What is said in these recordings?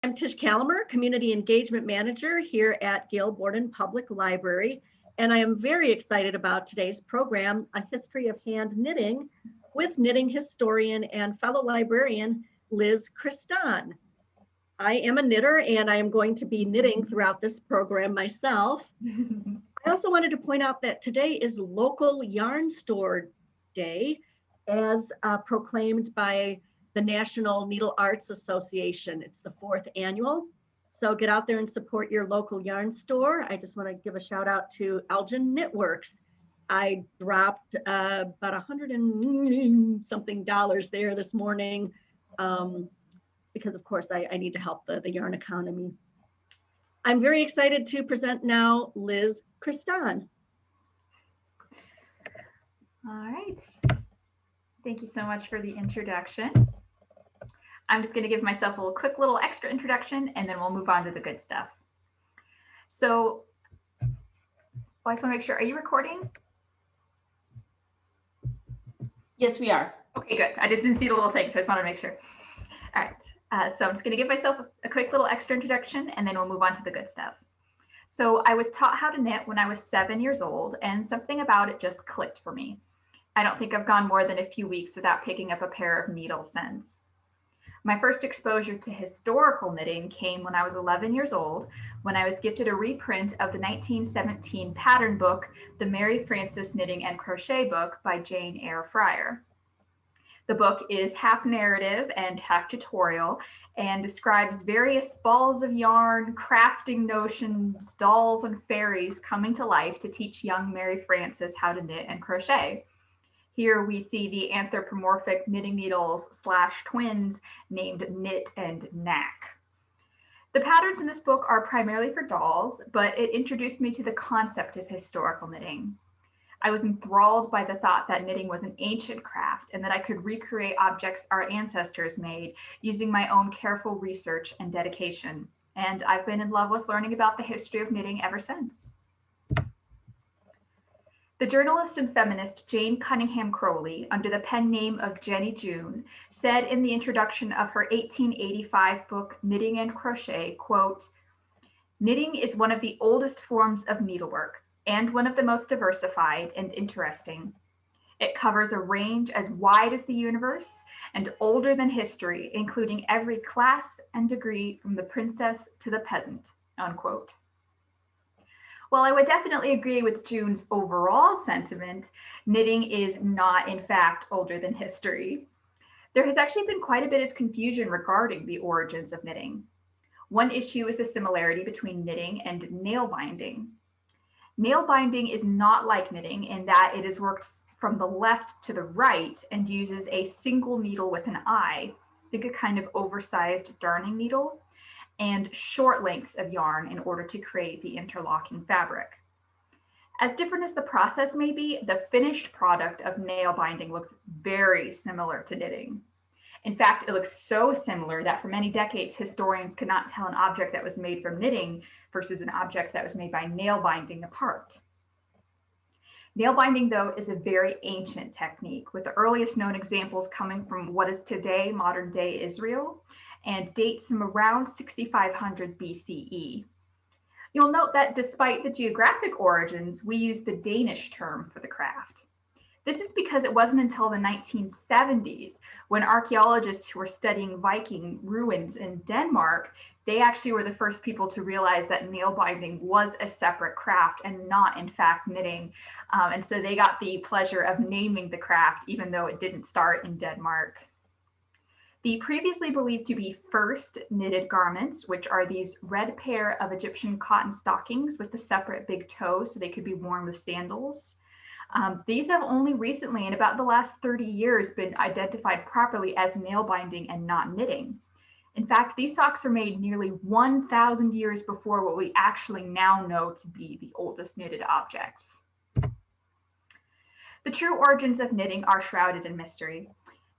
I'm Tish Calamer, Community Engagement Manager here at Gail Borden Public Library, and I am very excited about today's program, A History of Hand Knitting, with knitting historian and fellow librarian, Liz Kristan. I am a knitter and I am going to be knitting throughout this program myself. I also wanted to point out that today is Local Yarn Store Day, as proclaimed by the National Needle Arts Association. It's the 4th annual. So get out there and support your local yarn store. I just want to give a shout out to Elgin Knitworks. I dropped about $100 and something there this morning because of course I need to help the yarn economy. I'm very excited to present now Liz Kristan. All right. Thank you so much for the introduction. I'm just going to give myself a quick little extra introduction and then we'll move on to the good stuff. So I just want to make sure, are you recording? Yes, we are. Okay, good. I just didn't see the little thing, so I just want to make sure. All right. So I'm just going to give myself a quick little extra introduction and then we'll move on to the good stuff. So I was taught how to knit when I was 7 years old and something about it just clicked for me. I don't think I've gone more than a few weeks without picking up a pair of needles since. My first exposure to historical knitting came when I was 11 years old, when I was gifted a reprint of the 1917 pattern book, The Mary Frances Knitting and Crochet Book by Jane Eyre Fryer. The book is half narrative and half tutorial and describes various balls of yarn, crafting notions, dolls, and fairies coming to life to teach young Mary Frances how to knit and crochet. Here we see the anthropomorphic knitting needles / twins named Knit and Knack. The patterns in this book are primarily for dolls, but it introduced me to the concept of historical knitting. I was enthralled by the thought that knitting was an ancient craft and that I could recreate objects our ancestors made using my own careful research and dedication. And I've been in love with learning about the history of knitting ever since. The journalist and feminist Jane Cunningham Crowley, under the pen name of Jenny June, said in the introduction of her 1885 book, Knitting and Crochet, quote, "Knitting is one of the oldest forms of needlework and one of the most diversified and interesting. It covers a range as wide as the universe and older than history, including every class and degree from the princess to the peasant," unquote. While I would definitely agree with June's overall sentiment, knitting is not, in fact, older than history. There has actually been quite a bit of confusion regarding the origins of knitting. One issue is the similarity between knitting and nail binding. Nail binding is not like knitting in that it is worked from the left to the right and uses a single needle with an eye, think a kind of oversized darning needle, and short lengths of yarn in order to create the interlocking fabric. As different as the process may be, the finished product of nail binding looks very similar to knitting. In fact, it looks so similar that for many decades, historians could not tell an object that was made from knitting versus an object that was made by nail binding apart. Nail binding, though, is a very ancient technique, with the earliest known examples coming from what is today modern-day Israel, and dates from around 6500 BCE. You'll note that despite the geographic origins, we use the Danish term for the craft. This is because it wasn't until the 1970s when archaeologists who were studying Viking ruins in Denmark, they actually were the first people to realize that nail binding was a separate craft and not, in fact, knitting. And so they got the pleasure of naming the craft, even though it didn't start in Denmark. The previously believed to be first knitted garments, which are these red pair of Egyptian cotton stockings with the separate big toe so they could be worn with sandals. These have only recently, in about the last 30 years, been identified properly as nail binding and not knitting. In fact, these socks are made nearly 1,000 years before what we actually now know to be the oldest knitted objects. The true origins of knitting are shrouded in mystery.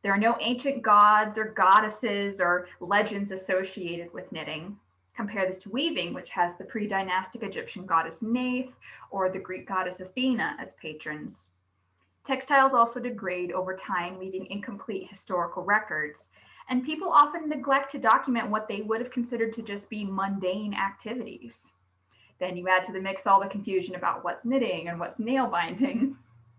There are no ancient gods or goddesses or legends associated with knitting. Compare this to weaving, which has the pre-dynastic Egyptian goddess Neith or the Greek goddess Athena as patrons. Textiles also degrade over time, leaving incomplete historical records. And people often neglect to document what they would have considered to just be mundane activities. Then you add to the mix all the confusion about what's knitting and what's nail binding.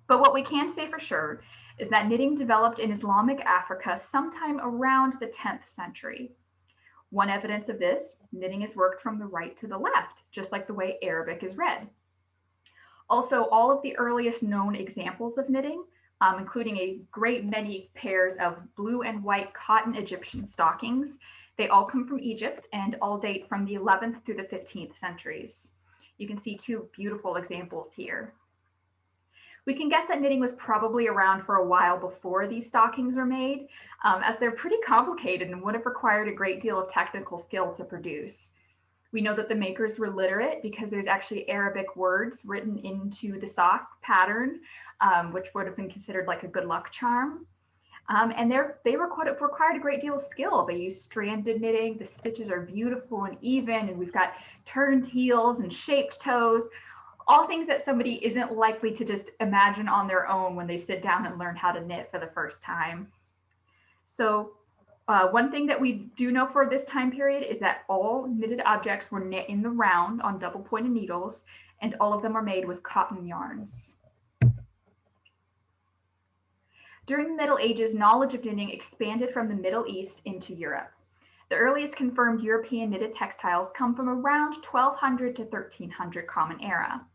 But what we can say for sure is that knitting developed in Islamic Africa sometime around the 10th century. One evidence of this, knitting is worked from the right to the left, just like the way Arabic is read. Also, all of the earliest known examples of knitting, including a great many pairs of blue and white cotton Egyptian stockings, they all come from Egypt and all date from the 11th through the 15th centuries. You can see two beautiful examples here. We can guess that knitting was probably around for a while before these stockings were made, as they're pretty complicated and would have required a great deal of technical skill to produce. We know that the makers were literate because there's actually Arabic words written into the sock pattern, which would have been considered like a good luck charm. And they required a great deal of skill. They use stranded knitting. The stitches are beautiful and even, and we've got turned heels and shaped toes, all things that somebody isn't likely to just imagine on their own when they sit down and learn how to knit for the first time. So one thing that we do know for this time period is that all knitted objects were knit in the round on double pointed needles, and all of them are made with cotton yarns. During the Middle Ages, knowledge of knitting expanded from the Middle East into Europe. The earliest confirmed European knitted textiles come from around 1200 to 1300 Common Era.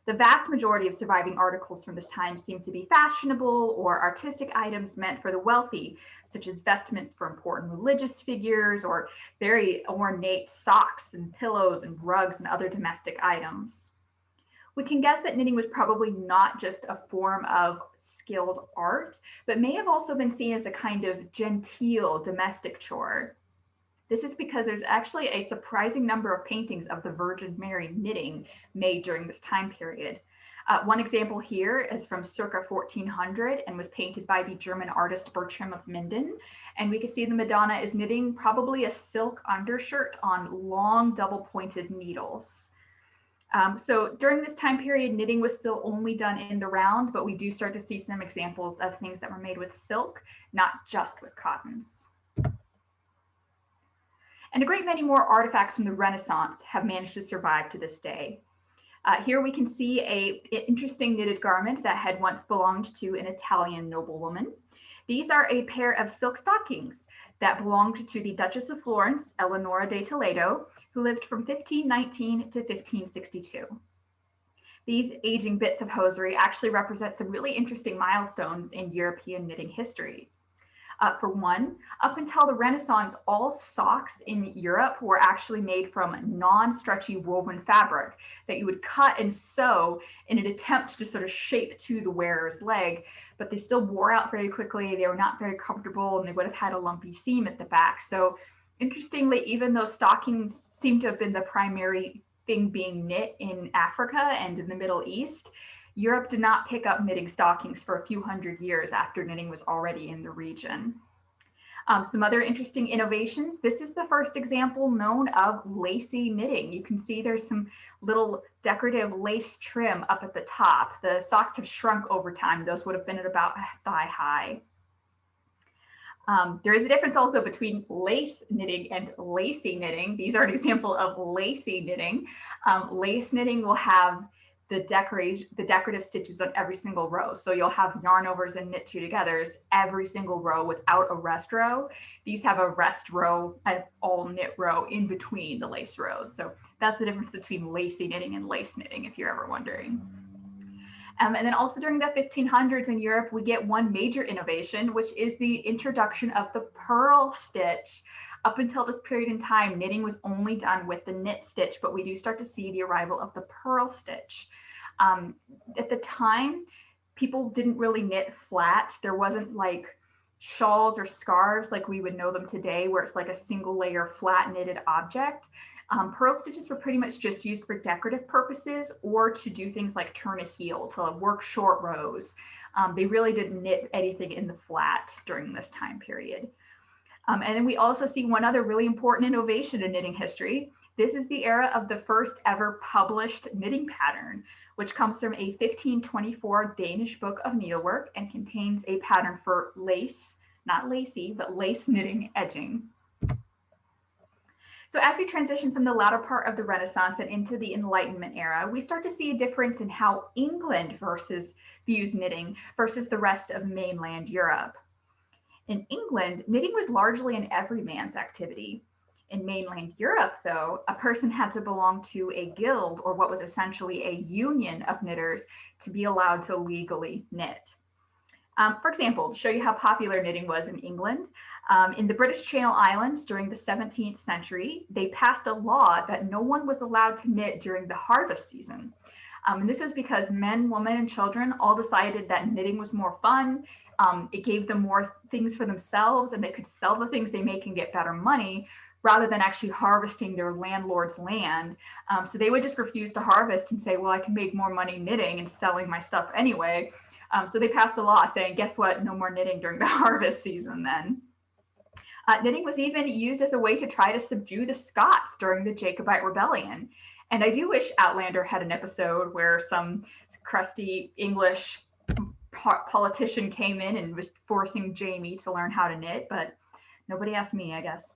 The vast majority of surviving articles from this time seem to be fashionable or artistic items meant for the wealthy, such as vestments for important religious figures or very ornate socks and pillows and rugs and other domestic items. We can guess that knitting was probably not just a form of skilled art, but may have also been seen as a kind of genteel domestic chore. This is because there's actually a surprising number of paintings of the Virgin Mary knitting made during this time period. One example here is from circa 1400 and was painted by the German artist Bertram of Minden. And we can see the Madonna is knitting probably a silk undershirt on long double pointed needles. So during this time period, knitting was still only done in the round, but we do start to see some examples of things that were made with silk, not just with cottons. And a great many more artifacts from the Renaissance have managed to survive to this day. Here we can see an interesting knitted garment that had once belonged to an Italian noblewoman. These are a pair of silk stockings that belonged to the Duchess of Florence, Eleonora de Toledo, who lived from 1519 to 1562. These aging bits of hosiery actually represent some really interesting milestones in European knitting history. For one, up until the Renaissance, all socks in Europe were actually made from non-stretchy woven fabric that you would cut and sew in an attempt to sort of shape to the wearer's leg, but they still wore out very quickly. They were not very comfortable and they would have had a lumpy seam at the back. So interestingly, even though stockings seem to have been the primary thing being knit in Africa and in the Middle East, Europe did not pick up knitting stockings for a few hundred years after knitting was already in the region. Some other interesting innovations. This is the first example known of lacy knitting. You can see there's some little decorative lace trim up at the top. The socks have shrunk over time. Those would have been at about thigh high. There is a difference also between lace knitting and lacy knitting. These are an example of lacy knitting. Lace knitting will have the decorative stitches on every single row. So you'll have yarn overs and knit two togethers every single row without a rest row. These have a rest row, an all knit row in between the lace rows. So that's the difference between lacy knitting and lace knitting, if you're ever wondering. And then also during the 1500s in Europe, we get one major innovation, which is the introduction of the purl stitch. Up until this period in time, knitting was only done with the knit stitch, but we do start to see the arrival of the purl stitch. At the time, people didn't really knit flat. There wasn't like shawls or scarves like we would know them today, where it's like a single layer flat knitted object. Purl stitches were pretty much just used for decorative purposes or to do things like turn a heel, to work short rows. They really didn't knit anything in the flat during this time period. And then we also see one other really important innovation in knitting history. This is the era of the first ever published knitting pattern, which comes from a 1524 Danish book of needlework and contains a pattern for lace, not lacy, but lace knitting edging. So as we transition from the latter part of the Renaissance and into the Enlightenment era, we start to see a difference in how England views knitting versus the rest of mainland Europe. In England, knitting was largely an everyman's activity. In mainland Europe, though, a person had to belong to a guild or what was essentially a union of knitters to be allowed to legally knit. For example, to show you how popular knitting was in England, in the British Channel Islands during the 17th century, they passed a law that no one was allowed to knit during the harvest season. And this was because men, women, and children all decided that knitting was more fun. It gave them more things for themselves, and they could sell the things they make and get better money rather than actually harvesting their landlord's land. So they would just refuse to harvest and say, well, I can make more money knitting and selling my stuff anyway. So they passed a law saying, guess what? No more knitting during the harvest season then. Knitting was even used as a way to try to subdue the Scots during the Jacobite Rebellion. And I do wish Outlander had an episode where some crusty English politician came in and was forcing Jamie to learn how to knit, but nobody asked me, I guess.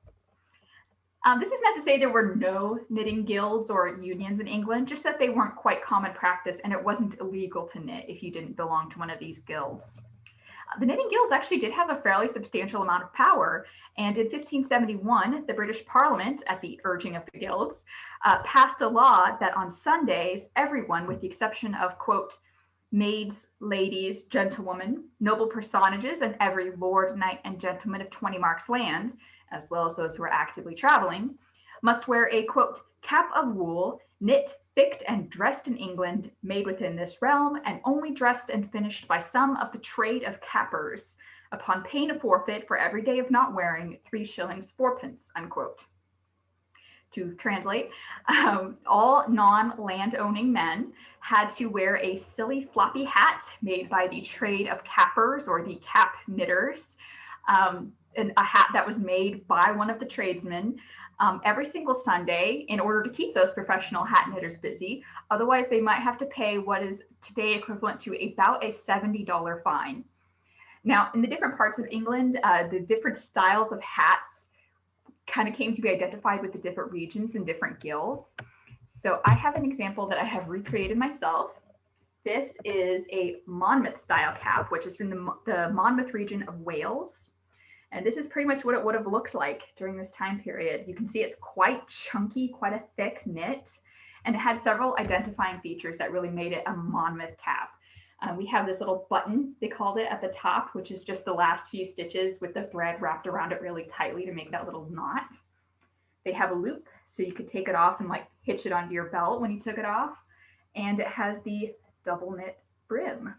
This is not to say there were no knitting guilds or unions in England, just that they weren't quite common practice and it wasn't illegal to knit if you didn't belong to one of these guilds. The knitting guilds actually did have a fairly substantial amount of power, and in 1571, the British Parliament, at the urging of the guilds, passed a law that on Sundays, everyone, with the exception of, quote, maids, ladies, gentlewomen, noble personages, and every lord, knight, and gentleman of 20 marks land, as well as those who are actively traveling, must wear a, quote, cap of wool, knit, picked, and dressed in England, made within this realm, and only dressed and finished by some of the trade of cappers, upon pain of forfeit for every day of not wearing 3 shillings 4pence, unquote. To translate, all non-land-owning men had to wear a silly floppy hat made by the trade of cappers or the cap knitters, and a hat that was made by one of the tradesmen every single Sunday in order to keep those professional hat knitters busy. Otherwise, they might have to pay what is today equivalent to about a $70 fine. Now, in the different parts of England, the different styles of hats kind of came to be identified with the different regions and different guilds. So I have an example that I have recreated myself. This is a Monmouth style cap, which is from the Monmouth region of Wales. And this is pretty much what it would have looked like during this time period. You can see it's quite chunky, quite a thick knit, and it had several identifying features that really made it a Monmouth cap. We have this little button, they called it, at the top, which is just the last few stitches with the thread wrapped around it really tightly to make that little knot. They have a loop, so you could take it off and like hitch it onto your belt when you took it off. And it has the double knit brim.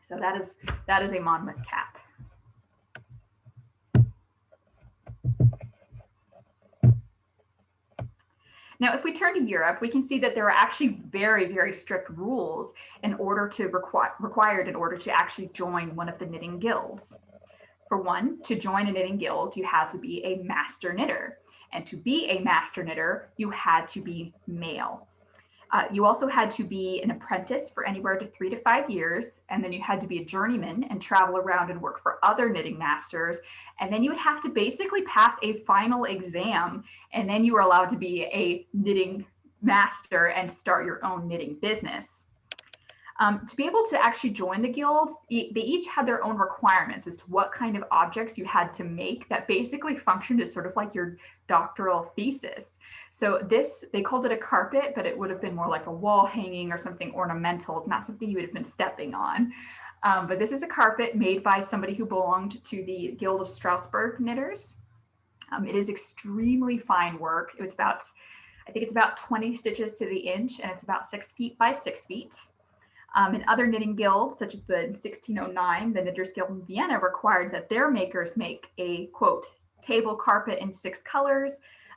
So that is a Monmouth cap. Now, if we turn to Europe, we can see that there are actually very, very strict rules required in order to actually join one of the knitting guilds. For one, to join a knitting guild, you had to be a master knitter. And to be a master knitter, you had to be male. You also had to be an apprentice for anywhere to 3 to 5 years, and then you had to be a journeyman and travel around and work for other knitting masters. And then you would have to basically pass a final exam, and then you were allowed to be a knitting master and start your own knitting business. To be able to actually join the guild, they each had their own requirements as to what kind of objects you had to make that basically functioned as sort of like your doctoral thesis. So this, they called it a carpet, but it would have been more like a wall hanging or something ornamental. It's not something you would have been stepping on. But this is a carpet made by somebody who belonged to the Guild of Strasbourg Knitters. It is extremely fine work. It was about, I think it's about 20 stitches to the inch, and it's about 6 feet by 6 feet. In other knitting guilds, such as in 1609, the Knitters Guild in Vienna required that their makers make a, quote, table carpet in 6 colors,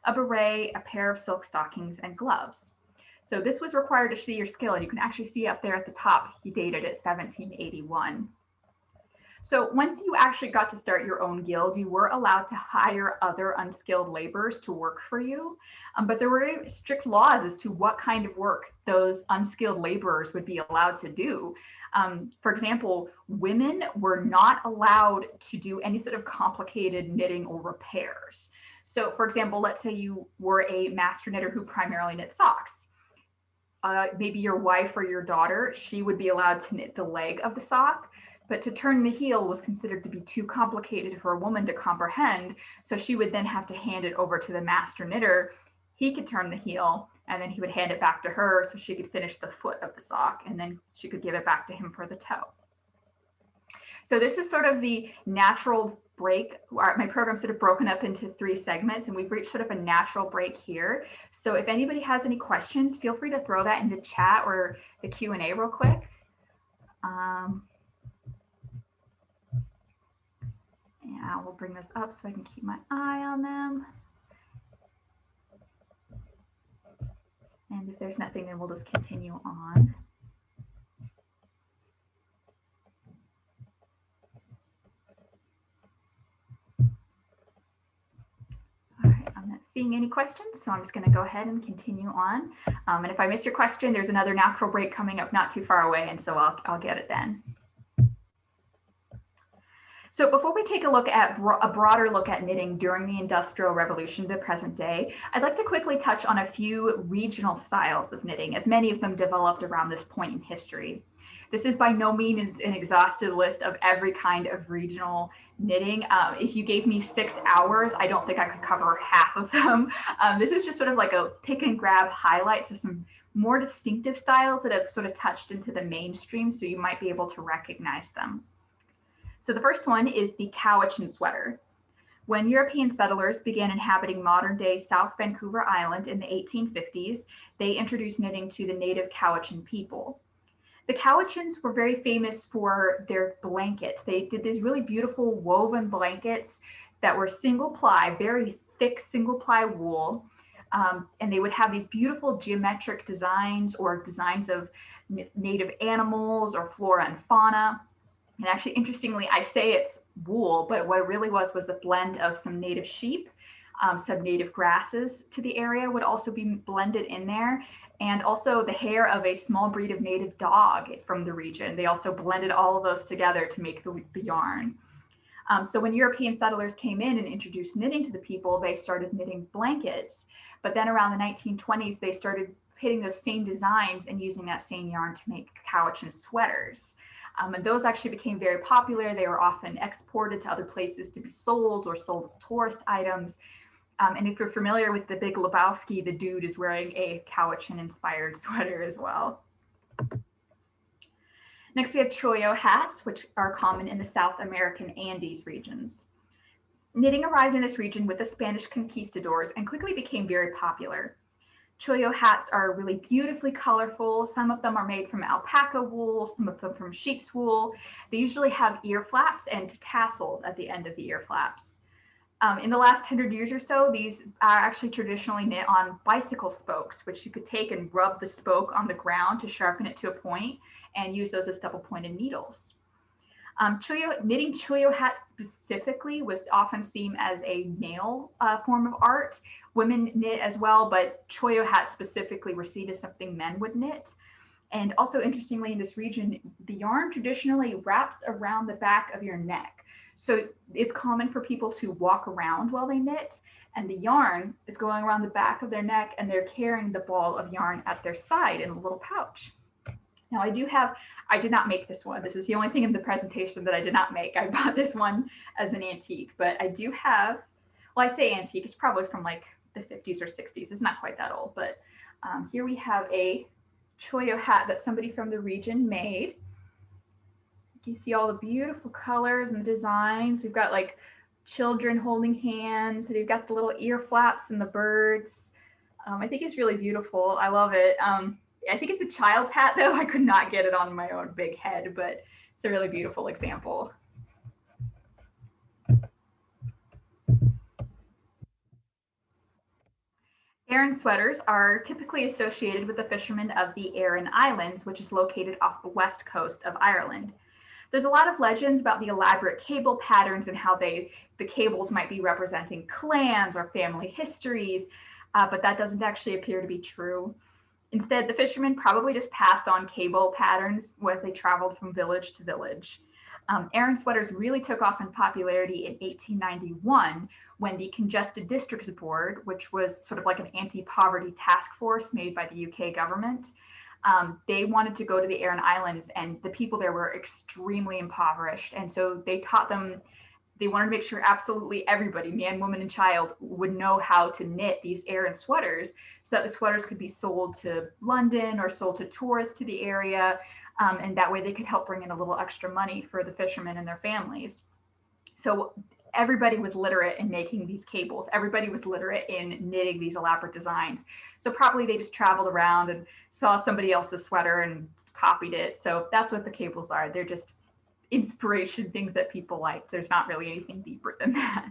a beret, a pair of silk stockings, and gloves. So this was required to see your skill, and you can actually see up there at the top, he dated it 1781. So once you actually got to start your own guild, you were allowed to hire other unskilled laborers to work for you. But there were very strict laws as to what kind of work those unskilled laborers would be allowed to do. For example, women were not allowed to do any sort of complicated knitting or repairs. So for example, let's say you were a master knitter who primarily knit socks. Maybe your wife or your daughter, she would be allowed to knit the leg of the sock, but to turn the heel was considered to be too complicated for a woman to comprehend. So she would then have to hand it over to the master knitter. He could turn the heel and then he would hand it back to her so she could finish the foot of the sock, and then she could give it back to him for the toe. So this is sort of the natural break. My program's sort of broken up into 3 segments, and we've reached sort of a natural break here. So if anybody has any questions, feel free to throw that in the chat or the Q&A real quick. Yeah, we'll bring this up so I can keep my eye on them. And if there's nothing, then we'll just continue on. All right, I'm not seeing any questions, so I'm just going to go ahead and continue on. And if I miss your question, there's another natural break coming up not too far away, and so I'll get it then. So before we take a look at a broader look at knitting during the Industrial Revolution to the present day, I'd like to quickly touch on a few regional styles of knitting, as many of them developed around this point in history. This is by no means an exhaustive list of every kind of regional knitting. If you gave me 6 hours, I don't think I could cover half of them. This is just sort of like a pick and grab highlights of some more distinctive styles that have sort of touched into the mainstream, so you might be able to recognize them. So the first one is the Cowichan sweater. When European settlers began inhabiting modern-day South Vancouver Island in the 1850s, they introduced knitting to the native Cowichan people. The Cowichans were very famous for their blankets. They did these really beautiful woven blankets that were single ply, very thick single ply wool. And they would have these beautiful geometric designs or designs of native animals or flora and fauna. And actually, interestingly, I say it's wool, but what it really was a blend of some native sheep, some native grasses to the area would also be blended in there, and also the hair of a small breed of native dog from the region. They also blended all of those together to make the yarn. So when European settlers came in and introduced knitting to the people, they started knitting blankets. But then around the 1920s, they started hitting those same designs and using that same yarn to make Cowichan sweaters. And those actually became very popular. They were often exported to other places to be sold or sold as tourist items. And if you're familiar with the Big Lebowski, the dude is wearing a Cowichan inspired sweater as well. Next, we have Chullo hats, which are common in the South American Andes regions. Knitting arrived in this region with the Spanish conquistadors and quickly became very popular. Chullo hats are really beautifully colorful. Some of them are made from alpaca wool, some of them from sheep's wool. They usually have ear flaps and tassels at the end of the ear flaps. In the last 100 years or so, these are actually traditionally knit on bicycle spokes, which you could take and rub the spoke on the ground to sharpen it to a point and use those as double-pointed needles. Knitting Chullo hats specifically was often seen as a male form of art. Women knit as well, but Chullo hats specifically were seen as something men would knit. And also interestingly, in this region, the yarn traditionally wraps around the back of your neck. So it's common for people to walk around while they knit, and the yarn is going around the back of their neck, and they're carrying the ball of yarn at their side in a little pouch. Now I did not make this one. This is the only thing in the presentation that I did not make. I bought this one as an antique, but I do have, well, I say antique, it's probably from like the 50s or 60s. It's not quite that old, but here we have a Chullo hat that somebody from the region made. You can see all the beautiful colors and the designs. We've got like children holding hands. We've got the little ear flaps and the birds. I think it's really beautiful. I love it. I think it's a child's hat though. I could not get it on my own big head, but it's a really beautiful example. Aran sweaters are typically associated with the fishermen of the Aran Islands, which is located off the west coast of Ireland. There's a lot of legends about the elaborate cable patterns and how the cables might be representing clans or family histories, but that doesn't actually appear to be true. Instead, the fishermen probably just passed on cable patterns as they traveled from village to village. Aran sweaters really took off in popularity in 1891 when the Congested Districts Board, which was sort of like an anti-poverty task force made by the UK government, they wanted to go to the Aran Islands, and the people there were extremely impoverished. And so they taught them, they wanted to make sure absolutely everybody, man, woman, and child, would know how to knit these Aran sweaters so that the sweaters could be sold to London or sold to tourists to the area. And that way they could help bring in a little extra money for the fishermen and their families. So everybody was literate in making these cables. Everybody was literate in knitting these elaborate designs. So probably they just traveled around and saw somebody else's sweater and copied it. So that's what the cables are. They're just inspiration, things that people liked. There's not really anything deeper than that.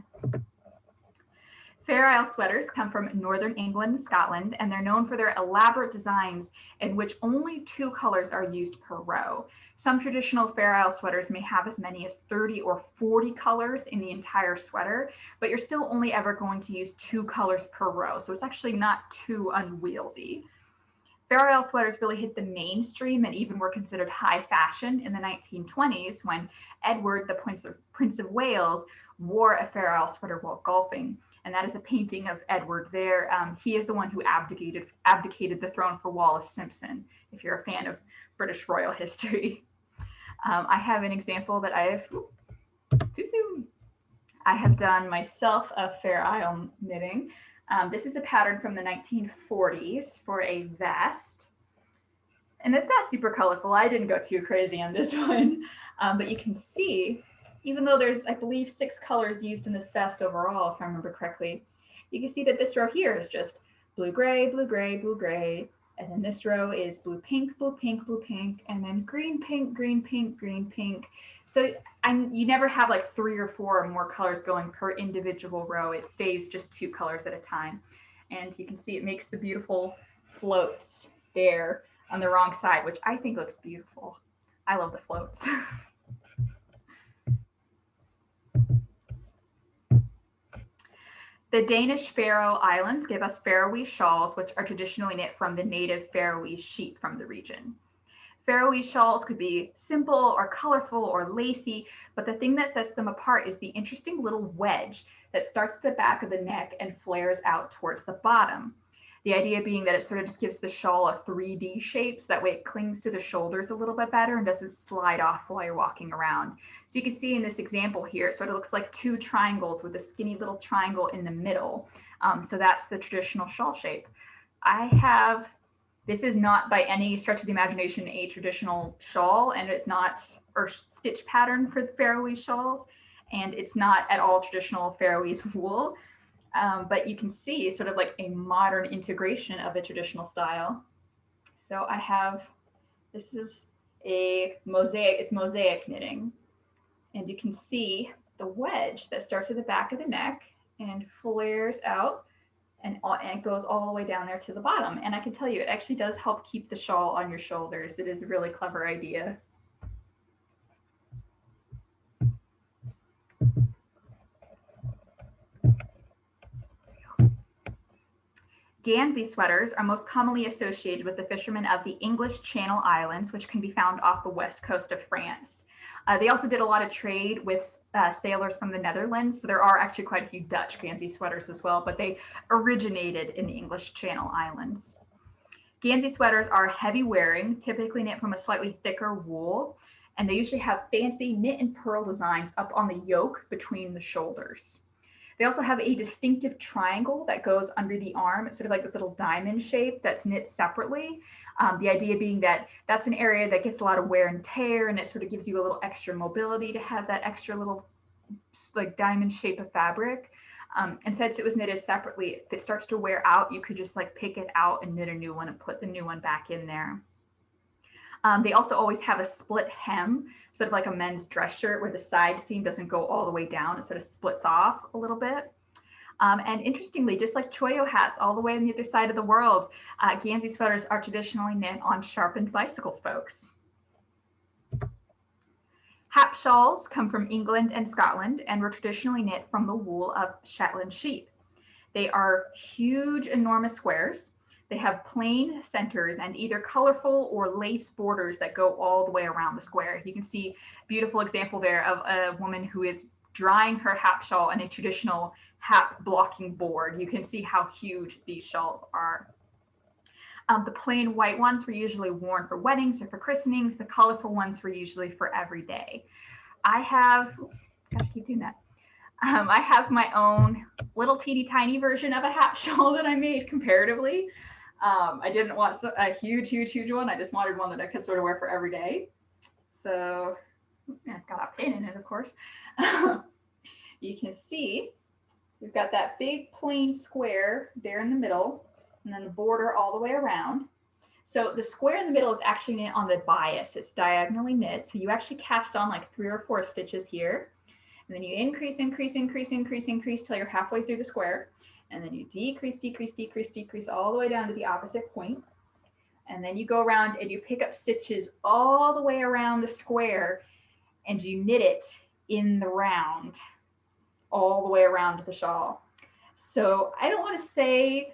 Fair Isle sweaters come from northern England and Scotland, and they're known for their elaborate designs in which only 2 colors are used per row. Some traditional Fair Isle sweaters may have as many as 30 or 40 colors in the entire sweater, but you're still only ever going to use 2 colors per row, so it's actually not too unwieldy. Fair Isle sweaters really hit the mainstream and even were considered high fashion in the 1920s when Edward, the Prince of Wales, wore a Fair Isle sweater while golfing. And that is a painting of Edward there. He is the one who abdicated the throne for Wallace Simpson, if you're a fan of British royal history. I have an example that I have done myself of Fair Isle knitting. This is a pattern from the 1940s for a vest. And it's not super colorful. I didn't go too crazy on this one, but you can see, even though there's, I believe, 6 colors used in this vest overall, if I remember correctly, you can see that this row here is just blue, gray, blue, gray, blue, gray. And then this row is blue, pink, blue, pink, blue, pink, and then green, pink, green, pink, green, pink. So you never have like 3 or 4 or more colors going per individual row. It stays just 2 colors at a time. And you can see it makes the beautiful floats there on the wrong side, which I think looks beautiful. I love the floats. The Danish Faroe Islands give us Faroese shawls, which are traditionally knit from the native Faroese sheep from the region. Faroese shawls could be simple or colorful or lacy, but the thing that sets them apart is the interesting little wedge that starts at the back of the neck and flares out towards the bottom. The idea being that it sort of just gives the shawl a 3D shape, so that way it clings to the shoulders a little bit better and doesn't slide off while you're walking around. So you can see in this example here, it sort of looks like 2 triangles with a skinny little triangle in the middle. So that's the traditional shawl shape. This is not by any stretch of the imagination a traditional shawl, and it's not, or stitch pattern for the Faroese shawls, and it's not at all traditional Faroese wool. But you can see sort of like a modern integration of a traditional style. So this is a mosaic, it's mosaic knitting. And you can see the wedge that starts at the back of the neck and flares out and it goes all the way down there to the bottom. And I can tell you, it actually does help keep the shawl on your shoulders. It is a really clever idea. Gansey sweaters are most commonly associated with the fishermen of the English Channel Islands, which can be found off the west coast of France. They also did a lot of trade with sailors from the Netherlands, so there are actually quite a few Dutch Gansey sweaters as well, but they originated in the English Channel Islands. Gansey sweaters are heavy wearing, typically knit from a slightly thicker wool, and they usually have fancy knit and purl designs up on the yoke between the shoulders. They also have a distinctive triangle that goes under the arm. It's sort of like this little diamond shape that's knit separately. The idea being that that's an area that gets a lot of wear and tear, and it sort of gives you a little extra mobility to have that extra little like diamond shape of fabric. And since it was knitted separately, if it starts to wear out, you could just like pick it out and knit a new one and put the new one back in there. They also always have a split hem, sort of like a men's dress shirt where the side seam doesn't go all the way down. It sort of splits off a little bit. And interestingly, just like Chullo hats all the way on the other side of the world, Gansey sweaters are traditionally knit on sharpened bicycle spokes. Hap shawls come from England and Scotland and were traditionally knit from the wool of Shetland sheep. They are huge, enormous squares. They have plain centers and either colorful or lace borders that go all the way around the square. You can see a beautiful example there of a woman who is drying her Hap shawl on a traditional Hap blocking board. You can see how huge these shawls are. The plain white ones were usually worn for weddings or for christenings. The colorful ones were usually for every day. I have, gosh, keep doing that. I have my own little teeny tiny version of a Hap shawl that I made comparatively. I didn't want a huge one. I just wanted one that I could sort of wear for every day. So yeah, it's got a pin in it, of course. You can see we've got that big plain square there in the middle, and then the border all the way around. So the square in the middle is actually knit on the bias. It's diagonally knit. So you actually cast on like 3 or 4 stitches here. And then you increase till you're halfway through the square. And then you decrease all the way down to the opposite point. And then you go around and you pick up stitches all the way around the square and you knit it in the round, all the way around the shawl. So I don't want to say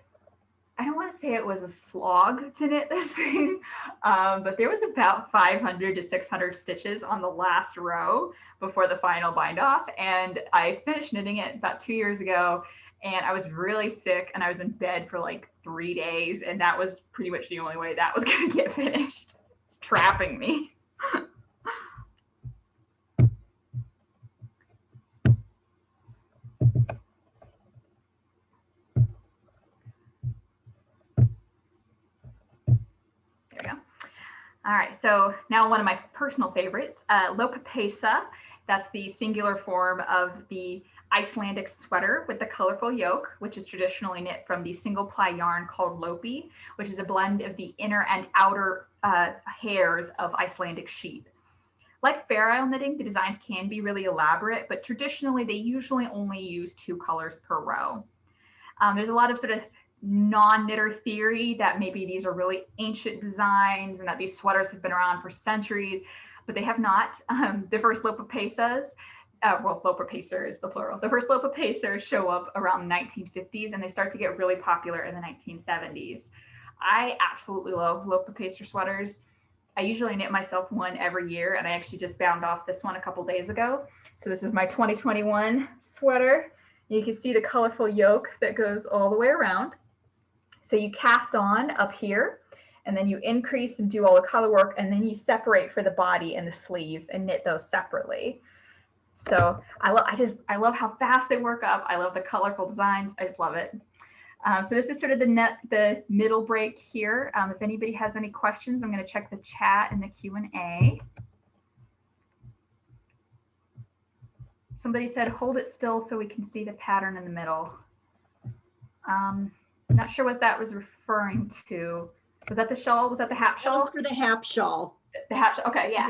it was a slog to knit this thing, but there was about 500 to 600 stitches on the last row before the final bind off. And I finished knitting it about 2 years ago, and I was really sick and I was in bed for like 3 days. And that was pretty much the only way that was going to get finished. It's trapping me. All right, so now one of my personal favorites, Lopapeysur. That's the singular form of the Icelandic sweater with the colorful yoke, which is traditionally knit from the single ply yarn called lopi, which is a blend of the inner and outer hairs of Icelandic sheep. Like Fair Isle knitting, the designs can be really elaborate, but traditionally they usually only use 2 colors per row. There's a lot of sort of non-knitter theory that maybe these are really ancient designs and that these sweaters have been around for centuries, but they have not. The first Lopapeysurs, Lopapeysur is the plural. The first Lopapeysurs show up around the 1950s and they start to get really popular in the 1970s. I absolutely love Lopapeysur sweaters. I usually knit myself one every year, and I actually just bound off this one a couple days ago. So this is my 2021 sweater. You can see the colorful yoke that goes all the way around. So you cast on up here, and then you increase and do all the color work, and then you separate for the body and the sleeves and knit those separately. So I love how fast they work up. I love the colorful designs. I just love it. So this is sort of the middle break here. If anybody has any questions, I'm going to check the chat and the Q&A. Somebody said, hold it still so we can see the pattern in the middle. Not sure what that was referring to. Was that the shawl? Was that the Hap shawl? That was for the Hap shawl. The Hap shawl. Okay, yeah.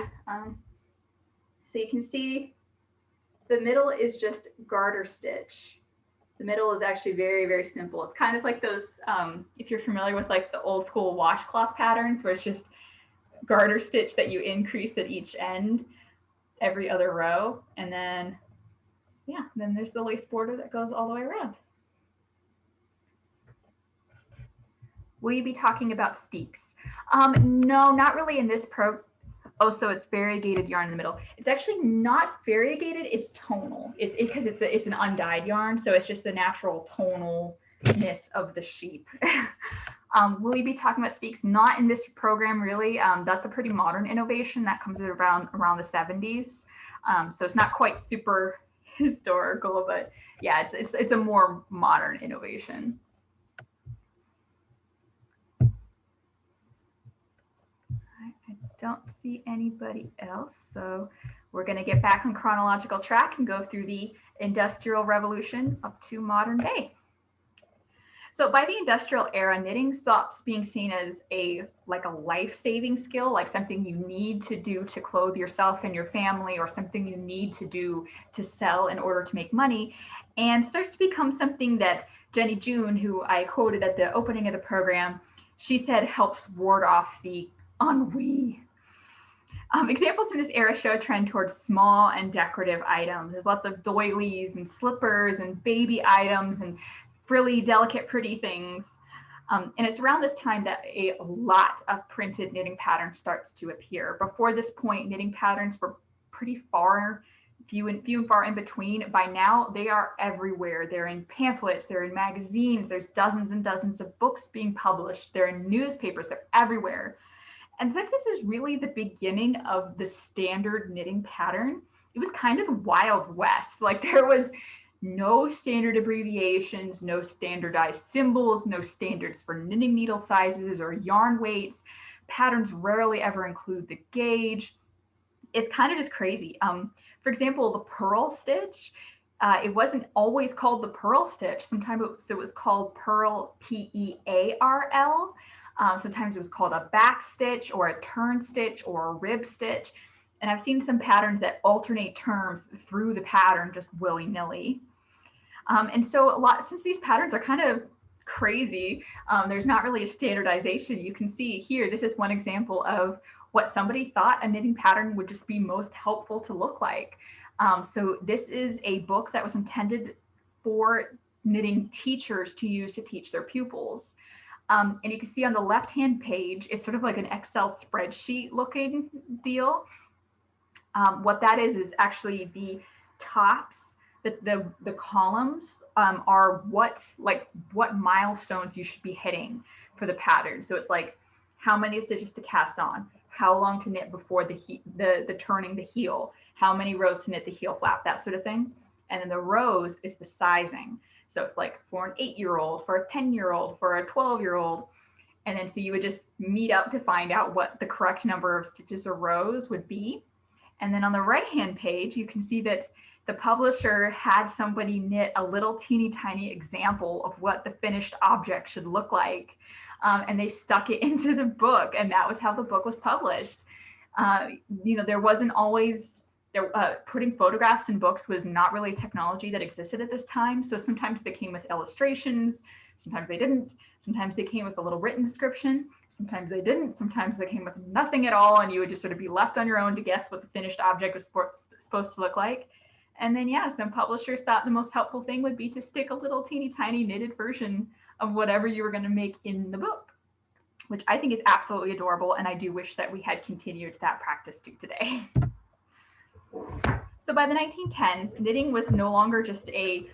So you can see the middle is just garter stitch. The middle is actually very, very simple. It's kind of like those, if you're familiar with like the old school washcloth patterns where it's just garter stitch that you increase at each end every other row. And then, yeah, then there's the lace border that goes all the way around. Will you be talking about steeks? No, not really in this Oh, so it's variegated yarn in the middle. It's actually not variegated, it's tonal. Because it's an undyed yarn, so it's just the natural tonalness of the sheep. Will you be talking about steeks? Not in this program, really. That's a pretty modern innovation that comes around the 70s. So it's not quite super historical, but yeah, it's a more modern innovation. Don't see anybody else, so we're going to get back on chronological track and go through the Industrial Revolution up to modern day. So by the industrial era, knitting stops being seen as a life-saving skill, like something you need to do to clothe yourself and your family, or something you need to do to sell in order to make money, and starts to become something that Jenny June, who I quoted at the opening of the program, she said helps ward off the ennui. Examples in this era show a trend towards small and decorative items. There's lots of doilies and slippers and baby items and frilly, delicate, pretty things. And it's around this time that a lot of printed knitting patterns starts to appear. Before this point, knitting patterns were pretty few and far in between. By now, they are everywhere. They're in pamphlets, they're in magazines, there's dozens and dozens of books being published, they're in newspapers, they're everywhere. And since this is really the beginning of the standard knitting pattern, it was kind of the Wild West. Like there was no standard abbreviations, no standardized symbols, no standards for knitting needle sizes or yarn weights. Patterns rarely ever include the gauge. It's kind of just crazy. For example, the purl stitch, it wasn't always called the purl stitch. Sometimes it was called purl, P-E-A-R-L. Sometimes it was called a back stitch or a turn stitch or a rib stitch. And I've seen some patterns that alternate terms through the pattern just willy-nilly. And so since these patterns are kind of crazy, there's not really a standardization. You can see here, this is one example of what somebody thought a knitting pattern would just be most helpful to look like. So this is a book that was intended for knitting teachers to use to teach their pupils. And you can see on the left-hand page, it's sort of like an Excel spreadsheet looking deal. What that is actually the tops, the columns are what milestones you should be hitting for the pattern. So it's like how many stitches to cast on, how long to knit before the turning the heel, how many rows to knit the heel flap, that sort of thing. And then the rows is the sizing. So it's like for an 8-year-old, for a 10-year-old, for a 12-year-old. And then so you would just meet up to find out what the correct number of stitches or rows would be. And then on the right-hand page, you can see that the publisher had somebody knit a little teeny tiny example of what the finished object should look like. And they stuck it into the book, and that was how the book was published. There wasn't always, putting photographs in books was not really a technology that existed at this time. So sometimes they came with illustrations, sometimes they didn't. Sometimes they came with a little written description, sometimes they didn't. Sometimes they came with nothing at all, and you would just sort of be left on your own to guess what the finished object was supposed to look like. And then, yeah, some publishers thought the most helpful thing would be to stick a little teeny tiny knitted version of whatever you were going to make in the book, which I think is absolutely adorable. And I do wish that we had continued that practice to today. So by the 1910s, knitting was no longer just a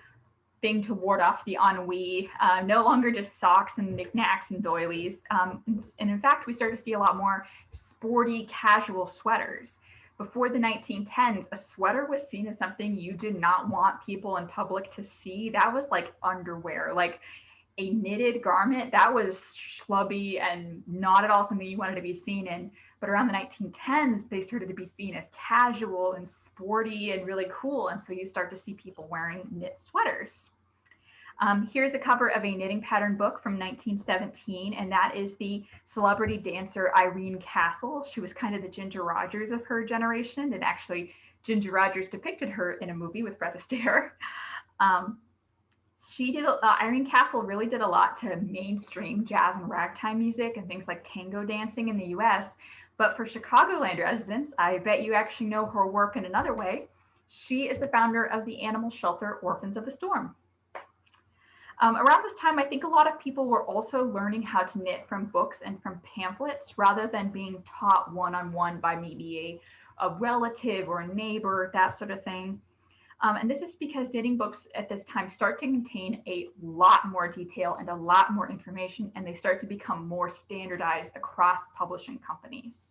thing to ward off the ennui, no longer just socks and knickknacks and doilies. And in fact, we started to see a lot more sporty, casual sweaters. Before the 1910s, a sweater was seen as something you did not want people in public to see. That was like underwear, like a knitted garment. That was schlubby and not at all something you wanted to be seen in. But around the 1910s, they started to be seen as casual and sporty and really cool. And so you start to see people wearing knit sweaters. Here's a cover of a knitting pattern book from 1917, and that is the celebrity dancer Irene Castle. She was kind of the Ginger Rogers of her generation, and actually Ginger Rogers depicted her in a movie with Fred Astaire. Irene Castle really did a lot to mainstream jazz and ragtime music and things like tango dancing in the US. But for Chicagoland residents, I bet you actually know her work in another way. She is the founder of the animal shelter Orphans of the Storm. Around this time, I think a lot of people were also learning how to knit from books and from pamphlets rather than being taught one-on-one by maybe a relative or a neighbor, that sort of thing. And this is because knitting books at this time start to contain a lot more detail and a lot more information, and they start to become more standardized across publishing companies.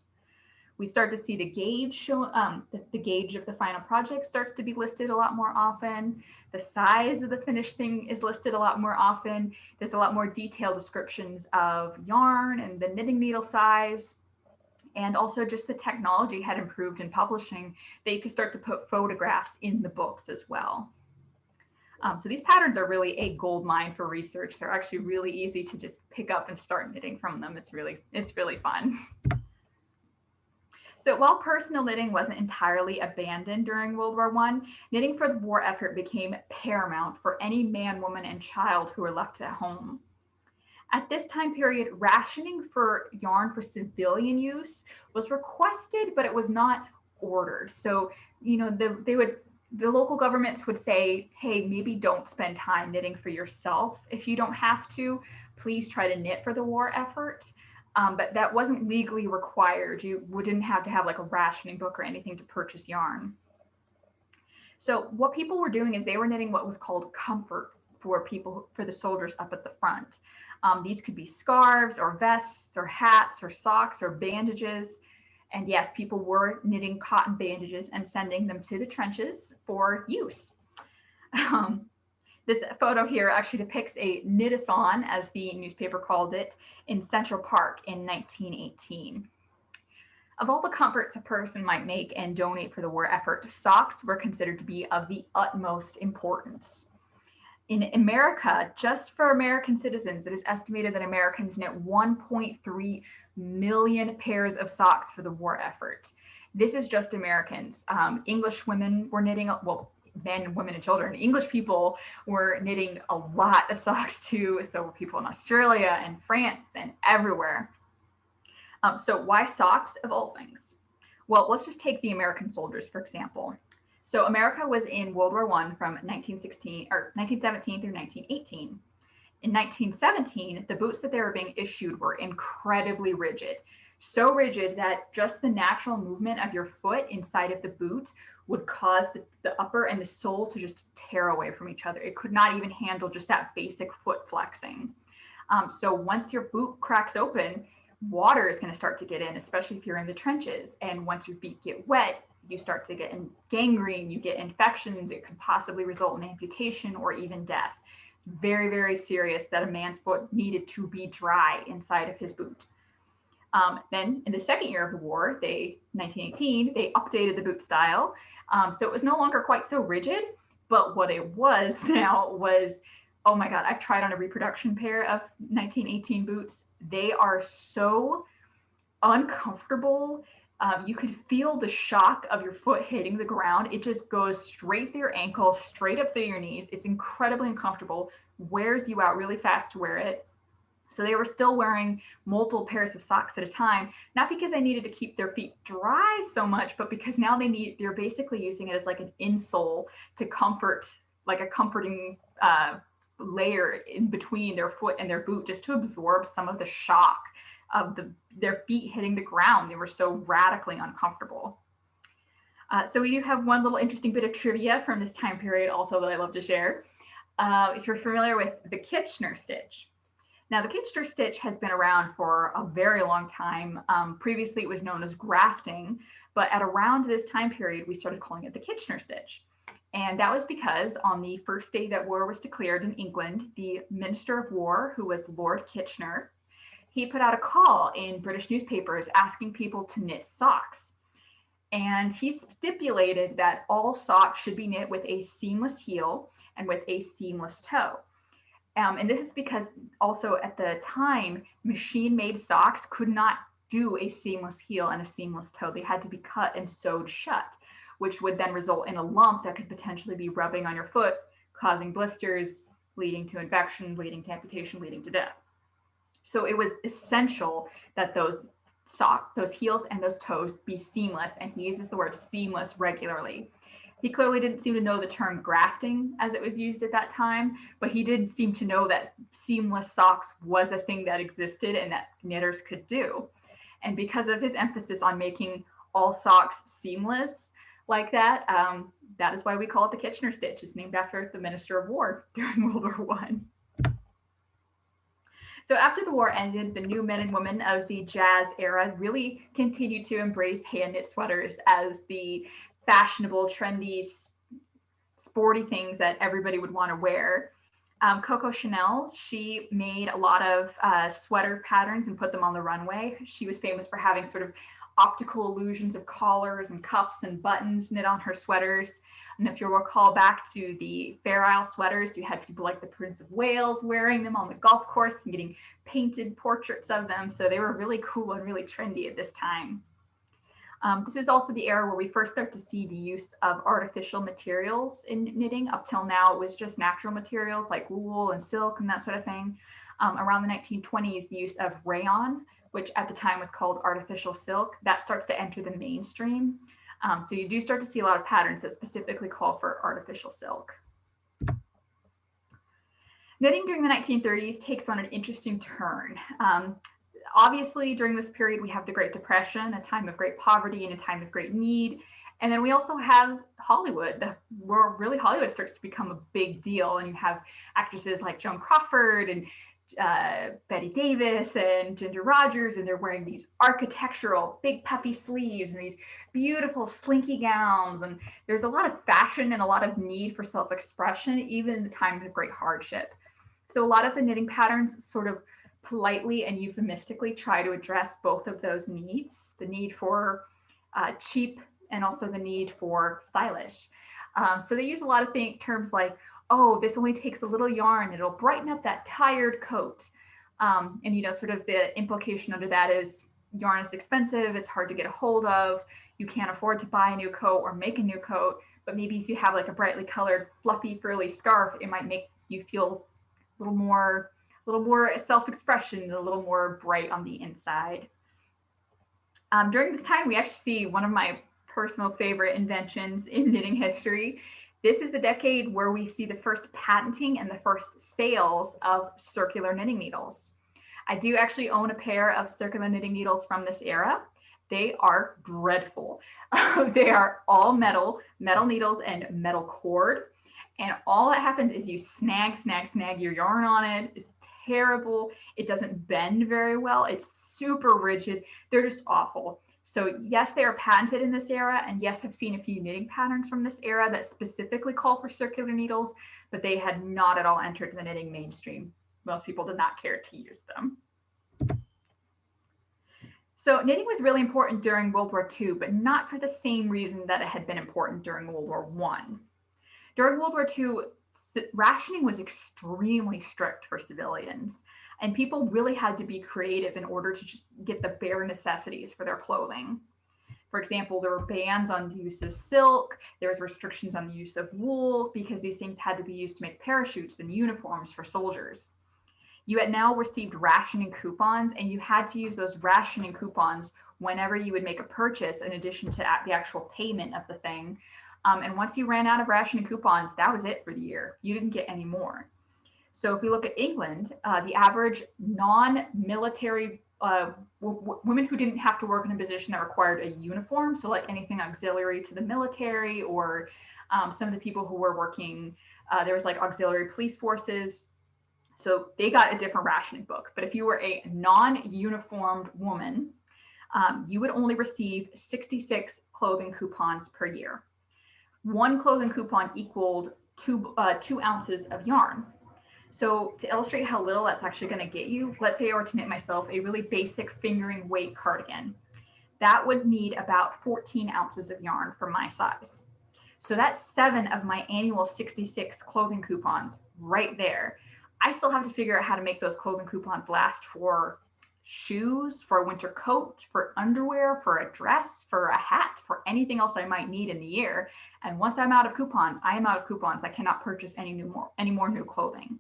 We start to see the gauge show, the gauge of the final project starts to be listed a lot more often. The size of the finished thing is listed a lot more often. There's a lot more detailed descriptions of yarn and the knitting needle size. And also just the technology had improved in publishing that you could start to put photographs in the books as well. So these patterns are really a gold mine for research. They're actually really easy to just pick up and start knitting from them. It's really fun. So while personal knitting wasn't entirely abandoned during World War I, knitting for the war effort became paramount for any man, woman, and child who were left at home. At this time period, rationing for yarn for civilian use was requested, but it was not ordered. So, the local governments would say, hey, maybe don't spend time knitting for yourself. If you don't have to, please try to knit for the war effort. But that wasn't legally required. You didn't have to have like a rationing book or anything to purchase yarn. So what people were doing is they were knitting what was called comforts for the soldiers up at the front. These could be scarves or vests or hats or socks or bandages. And yes, people were knitting cotton bandages and sending them to the trenches for use. This photo here actually depicts a knit-a-thon, as the newspaper called it, in Central Park in 1918. Of all the comforts a person might make and donate for the war effort, socks were considered to be of the utmost importance. In America, just for American citizens, it is estimated that Americans knit 1.3 million pairs of socks for the war effort. This is just Americans. English women were knitting, well, men, women, and children. English people were knitting a lot of socks too. So were people in Australia and France and everywhere. So why socks of all things? Well, let's just take the American soldiers, for example. So America was in World War I from 1917 through 1918. In 1917, the boots that they were being issued were incredibly rigid. So rigid that just the natural movement of your foot inside of the boot would cause the upper and the sole to just tear away from each other. It could not even handle just that basic foot flexing. So once your boot cracks open, water is going to start to get in, especially if you're in the trenches. And once your feet get wet, you start to get gangrene, you get infections. It could possibly result in amputation or even death. Very, very serious that a man's foot needed to be dry inside of his boot. Then in the second year of the war, 1918, they updated the boot style. So it was no longer quite so rigid, but what it was now was, oh my God, I've tried on a reproduction pair of 1918 boots. They are so uncomfortable. You could feel the shock of your foot hitting the ground. It just goes straight through your ankle, straight up through your knees. It's incredibly uncomfortable, wears you out really fast to wear it. So they were still wearing multiple pairs of socks at a time, not because they needed to keep their feet dry so much, but because now they're basically using it as like an insole to comfort, like a comforting layer in between their foot and their boot, just to absorb some of the shock of their feet hitting the ground. They were so radically uncomfortable. So we do have one little interesting bit of trivia from this time period also that I love to share. If you're familiar with the Kitchener stitch. Now the Kitchener stitch has been around for a very long time. Previously it was known as grafting, but at around this time period, we started calling it the Kitchener stitch. And that was because on the first day that war was declared in England, the Minister of War, who was Lord Kitchener, he put out a call in British newspapers asking people to knit socks. And he stipulated that all socks should be knit with a seamless heel and with a seamless toe. And this is because also at the time, machine-made socks could not do a seamless heel and a seamless toe. They had to be cut and sewed shut, which would then result in a lump that could potentially be rubbing on your foot, causing blisters, leading to infection, leading to amputation, leading to death. So it was essential that those heels and those toes be seamless, and he uses the word seamless regularly. He clearly didn't seem to know the term grafting as it was used at that time, but he did seem to know that seamless socks was a thing that existed and that knitters could do. And because of his emphasis on making all socks seamless like that, that is why we call it the Kitchener stitch. It's named after the Minister of War during World War I. So after the war ended, the new men and women of the jazz era really continued to embrace hand knit sweaters as the fashionable, trendy, sporty things that everybody would want to wear. Coco Chanel, she made a lot of sweater patterns and put them on the runway. She was famous for having sort of optical illusions of collars and cuffs and buttons knit on her sweaters. And if you'll recall back to the Fair Isle sweaters, you had people like the Prince of Wales wearing them on the golf course and getting painted portraits of them. So they were really cool and really trendy at this time. This is also the era where we first start to see the use of artificial materials in knitting. Up till now, it was just natural materials like wool and silk and that sort of thing. Around the 1920s, the use of rayon, which at the time was called artificial silk, that starts to enter the mainstream. So you do start to see a lot of patterns that specifically call for artificial silk. Knitting during the 1930s takes on an interesting turn. Obviously, during this period, we have the Great Depression, a time of great poverty and a time of great need. And then we also have Hollywood, where really Hollywood starts to become a big deal. And you have actresses like Joan Crawford and Betty Davis and Ginger Rogers, and they're wearing these architectural big puffy sleeves and these beautiful slinky gowns. And there's a lot of fashion and a lot of need for self-expression, even in the times of great hardship. So a lot of the knitting patterns sort of politely and euphemistically try to address both of those needs, the need for cheap and also the need for stylish. So they use a lot of terms like, oh, this only takes a little yarn, it'll brighten up that tired coat. And sort of the implication under that is yarn is expensive, it's hard to get a hold of, you can't afford to buy a new coat or make a new coat, but maybe if you have like a brightly colored, fluffy, frilly scarf, it might make you feel a little more self-expression, a little more bright on the inside. During this time, we actually see one of my personal favorite inventions in knitting history. This is the decade where we see the first patenting and the first sales of circular knitting needles. I do actually own a pair of circular knitting needles from this era. They are dreadful. They are all metal needles and metal cord. And all that happens is you snag your yarn on it. It's terrible. It doesn't bend very well. It's super rigid. They're just awful. So yes, they are patented in this era. And yes, I've seen a few knitting patterns from this era that specifically call for circular needles, but they had not at all entered the knitting mainstream. Most people did not care to use them. So knitting was really important during World War II, but not for the same reason that it had been important during World War I. During World War II, rationing was extremely strict for civilians, and people really had to be creative in order to just get the bare necessities for their clothing. For example, there were bans on the use of silk, there was restrictions on the use of wool, because these things had to be used to make parachutes and uniforms for soldiers. You had now received rationing coupons, and you had to use those rationing coupons whenever you would make a purchase in addition to the actual payment of the thing. And once you ran out of rationing coupons, that was it for the year. You didn't get any more. So if we look at England, the average non-military women who didn't have to work in a position that required a uniform, so like anything auxiliary to the military, or some of the people who were working, there was like auxiliary police forces. So they got a different rationing book. But if you were a non-uniformed woman, you would only receive 66 clothing coupons per year. One clothing coupon equaled 2 ounces of yarn. So to illustrate how little that's actually going to get you, let's say I were to knit myself a really basic fingering weight cardigan. That would need about 14 ounces of yarn for my size. So that's 7 of my annual 66 clothing coupons right there. I still have to figure out how to make those clothing coupons last for shoes, for a winter coat, for underwear, for a dress, for a hat, for anything else I might need in the year. And once I'm out of coupons, I am out of coupons. I cannot purchase any more new clothing.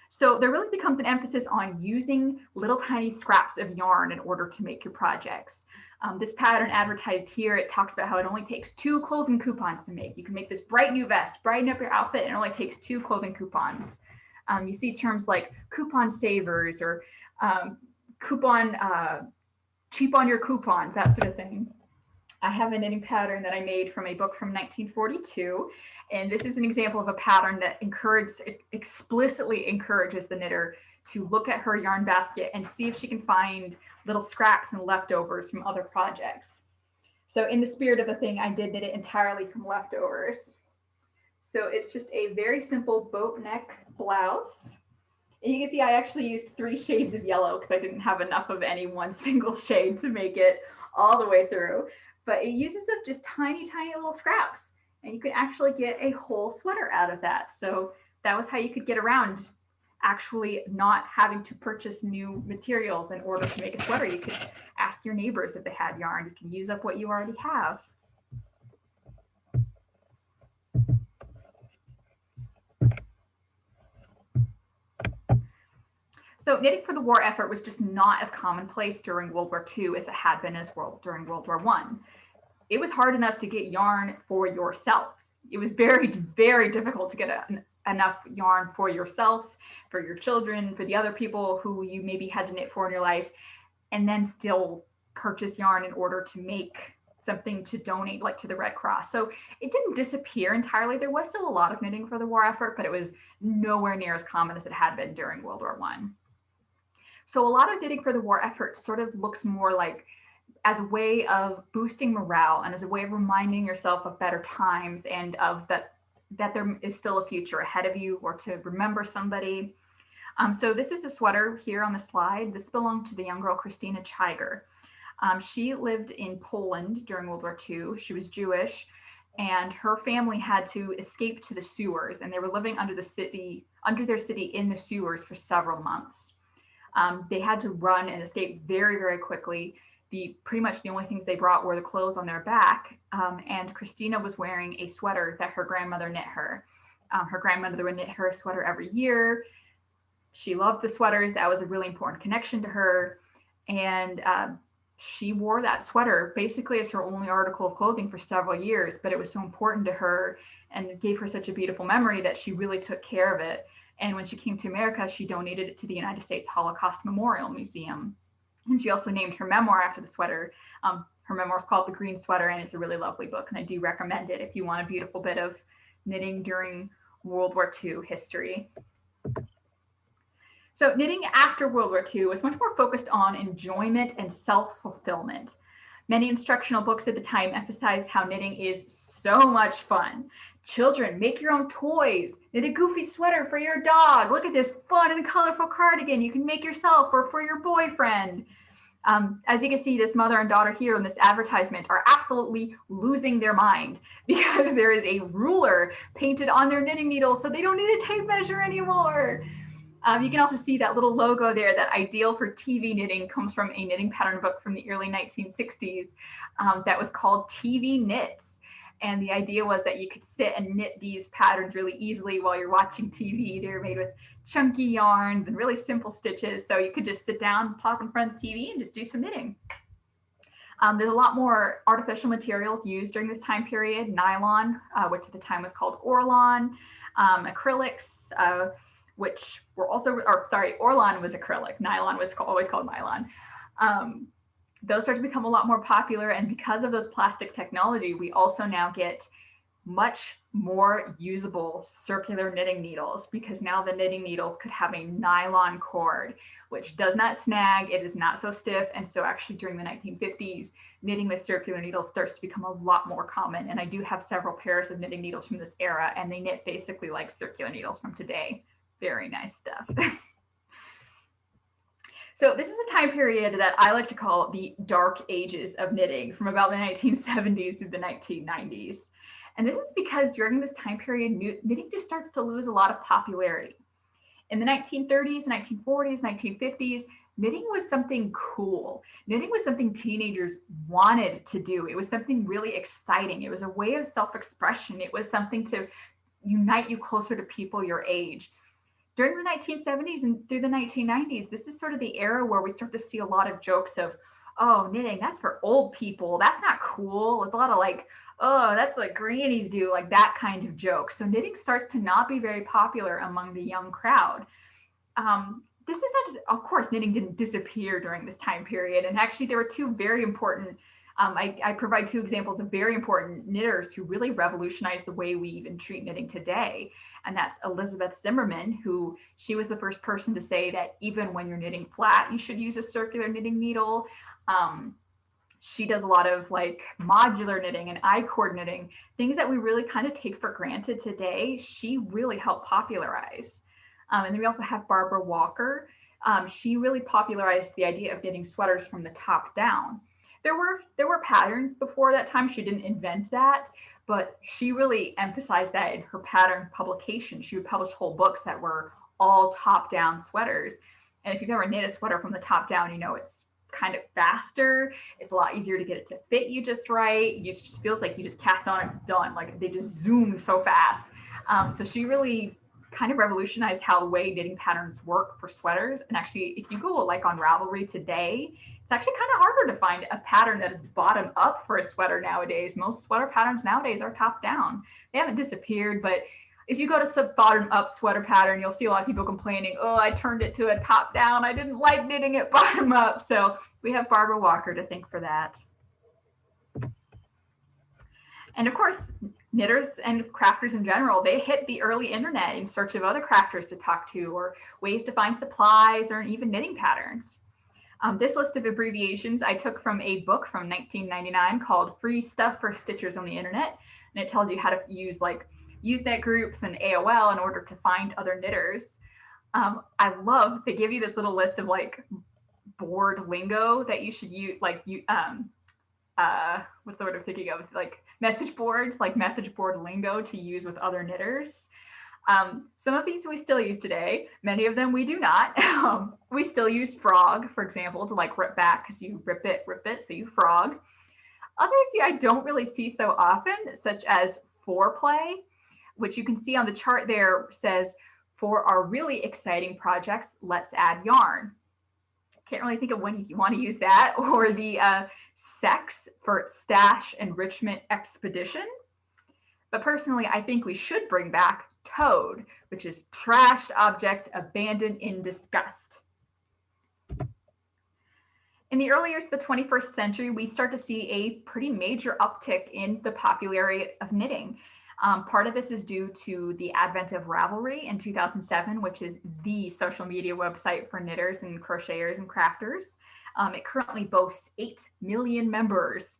So there really becomes an emphasis on using little tiny scraps of yarn in order to make your projects. This pattern advertised here, it talks about how it only takes 2 clothing coupons to make. You can make this bright new vest, brighten up your outfit, and it only takes 2 clothing coupons. You see terms like coupon savers or coupon, cheap on your coupons, that sort of thing. I have a knitting pattern that I made from a book from 1942. And this is an example of a pattern that explicitly encourages the knitter to look at her yarn basket and see if she can find little scraps and leftovers from other projects. So in the spirit of the thing, I did knit it entirely from leftovers. So it's just a very simple boat neck blouse. And you can see I actually used 3 shades of yellow because I didn't have enough of any one single shade to make it all the way through. But it uses up just tiny, tiny little scraps. And you can actually get a whole sweater out of that. So that was how you could get around actually not having to purchase new materials in order to make a sweater. You could ask your neighbors if they had yarn. You can use up what you already have. So knitting for the war effort was just not as commonplace during World War II as it had been during World War I. It was hard enough to get yarn for yourself. It was very, very difficult to get enough yarn for yourself, for your children, for the other people who you maybe had to knit for in your life, and then still purchase yarn in order to make something to donate, like to the Red Cross. So it didn't disappear entirely. There was still a lot of knitting for the war effort, but it was nowhere near as common as it had been during World War I. So a lot of knitting for the war effort sort of looks more like as a way of boosting morale and as a way of reminding yourself of better times and of that there is still a future ahead of you, or to remember somebody. So this is a sweater here on the slide. This belonged to the young girl Christina Chiger. She lived in Poland during World War II. She was Jewish, and her family had to escape to the sewers, and they were living under their city in the sewers for several months. They had to run and escape very, very quickly. Pretty much the only things they brought were the clothes on their back, and Christina was wearing a sweater that her grandmother knit her. Her grandmother would knit her a sweater every year. She loved the sweaters. That was a really important connection to her, and she wore that sweater basically as her only article of clothing for several years, but it was so important to her and it gave her such a beautiful memory that she really took care of it. And when she came to America, she donated it to the United States Holocaust Memorial Museum. And she also named her memoir after the sweater. Her memoir is called The Green Sweater, and it's a really lovely book, and I do recommend it if you want a beautiful bit of knitting during World War II history. So knitting after World War II was much more focused on enjoyment and self-fulfillment. Many instructional books at the time emphasized how knitting is so much fun. Children, make your own toys. Knit a goofy sweater for your dog. Look at this fun and colorful cardigan you can make yourself or for your boyfriend. As you can see, this mother and daughter here in this advertisement are absolutely losing their mind because there is a ruler painted on their knitting needles, so they don't need a tape measure anymore. You can also see that little logo there, that ideal for TV knitting, comes from a knitting pattern book from the early 1960s that was called TV Knits. And the idea was that you could sit and knit these patterns really easily while you're watching TV. They were made with chunky yarns and really simple stitches. So you could just sit down, plop in front of the TV and just do some knitting. There's a lot more artificial materials used during this time period. Nylon, which at the time was called Orlon, acrylics, which were also, Orlon was acrylic. Nylon was always called nylon. Those start to become a lot more popular. And because of those plastic technology, we also now get much more usable circular knitting needles, because now the knitting needles could have a nylon cord, which does not snag. It is not so stiff. And so actually during the 1950s, knitting with circular needles starts to become a lot more common. And I do have several pairs of knitting needles from this era, and they knit basically like circular needles from today. Very nice stuff. So this is a time period that I like to call the dark ages of knitting, from about the 1970s to the 1990s. And this is because during this time period, knitting just starts to lose a lot of popularity. In the 1930s, 1940s, 1950s, knitting was something cool. Knitting was something teenagers wanted to do. It was something really exciting. It was a way of self-expression. It was something to unite you closer to people your age. During the 1970s and through the 1990s, this is sort of the era where we start to see a lot of jokes of, oh, knitting, that's for old people. That's not cool. It's a lot of like, oh, that's what grannies do, like that kind of joke. So knitting starts to not be very popular among the young crowd. This is not, of course, knitting didn't disappear during this time period. And actually there were two very important, I provide two examples of very important knitters who really revolutionized the way we even treat knitting today. And that's Elizabeth Zimmerman, who she was the first person to say that even when you're knitting flat, you should use a circular knitting needle. She does a lot of like modular knitting and I-cord knitting, things that we really kind of take for granted today. She really helped popularize. And then we also have Barbara Walker. She really popularized the idea of knitting sweaters from the top down. There were patterns before that time. She didn't invent that, but she really emphasized that in her pattern publication. She would publish whole books that were all top-down sweaters. And if you've ever knit a sweater from the top down, you know it's kind of faster. It's a lot easier to get it to fit you just right. It just feels like you just cast on and it's done. Like they just zoom so fast. So she really kind of revolutionized how the way knitting patterns work for sweaters. And actually, if you go like on Ravelry today, it's actually kind of harder to find a pattern that is bottom up for a sweater nowadays. Most sweater patterns nowadays are top down. They haven't disappeared, but if you go to bottom up sweater pattern, you'll see a lot of people complaining, oh, I turned it to a top down. I didn't like knitting it bottom up. So we have Barbara Walker to thank for that. And of course, knitters and crafters in general, they hit the early internet in search of other crafters to talk to or ways to find supplies or even knitting patterns. This list of abbreviations I took from a book from 1999 called Free Stuff for Stitchers on the Internet. And it tells you how to use like Usenet groups and AOL in order to find other knitters. I love, they give you this little list of like board lingo that you should use, like what's the word I'm thinking of? Like message boards, like message board lingo to use with other knitters. Some of these we still use today. Many of them we do not. We still use frog, for example, to like rip back because you rip it, so you frog. Others I don't really see so often, such as foreplay, which you can see on the chart there says, for our really exciting projects, let's add yarn. Can't really think of when you want to use that, or the sex for stash enrichment expedition. But personally, I think we should bring back toad, which is trashed object abandoned in disgust. In the early years of the 21st century, we start to see a pretty major uptick in the popularity of knitting. Part of this is due to the advent of Ravelry in 2007, which is the social media website for knitters and crocheters and crafters. It currently boasts 8 million members.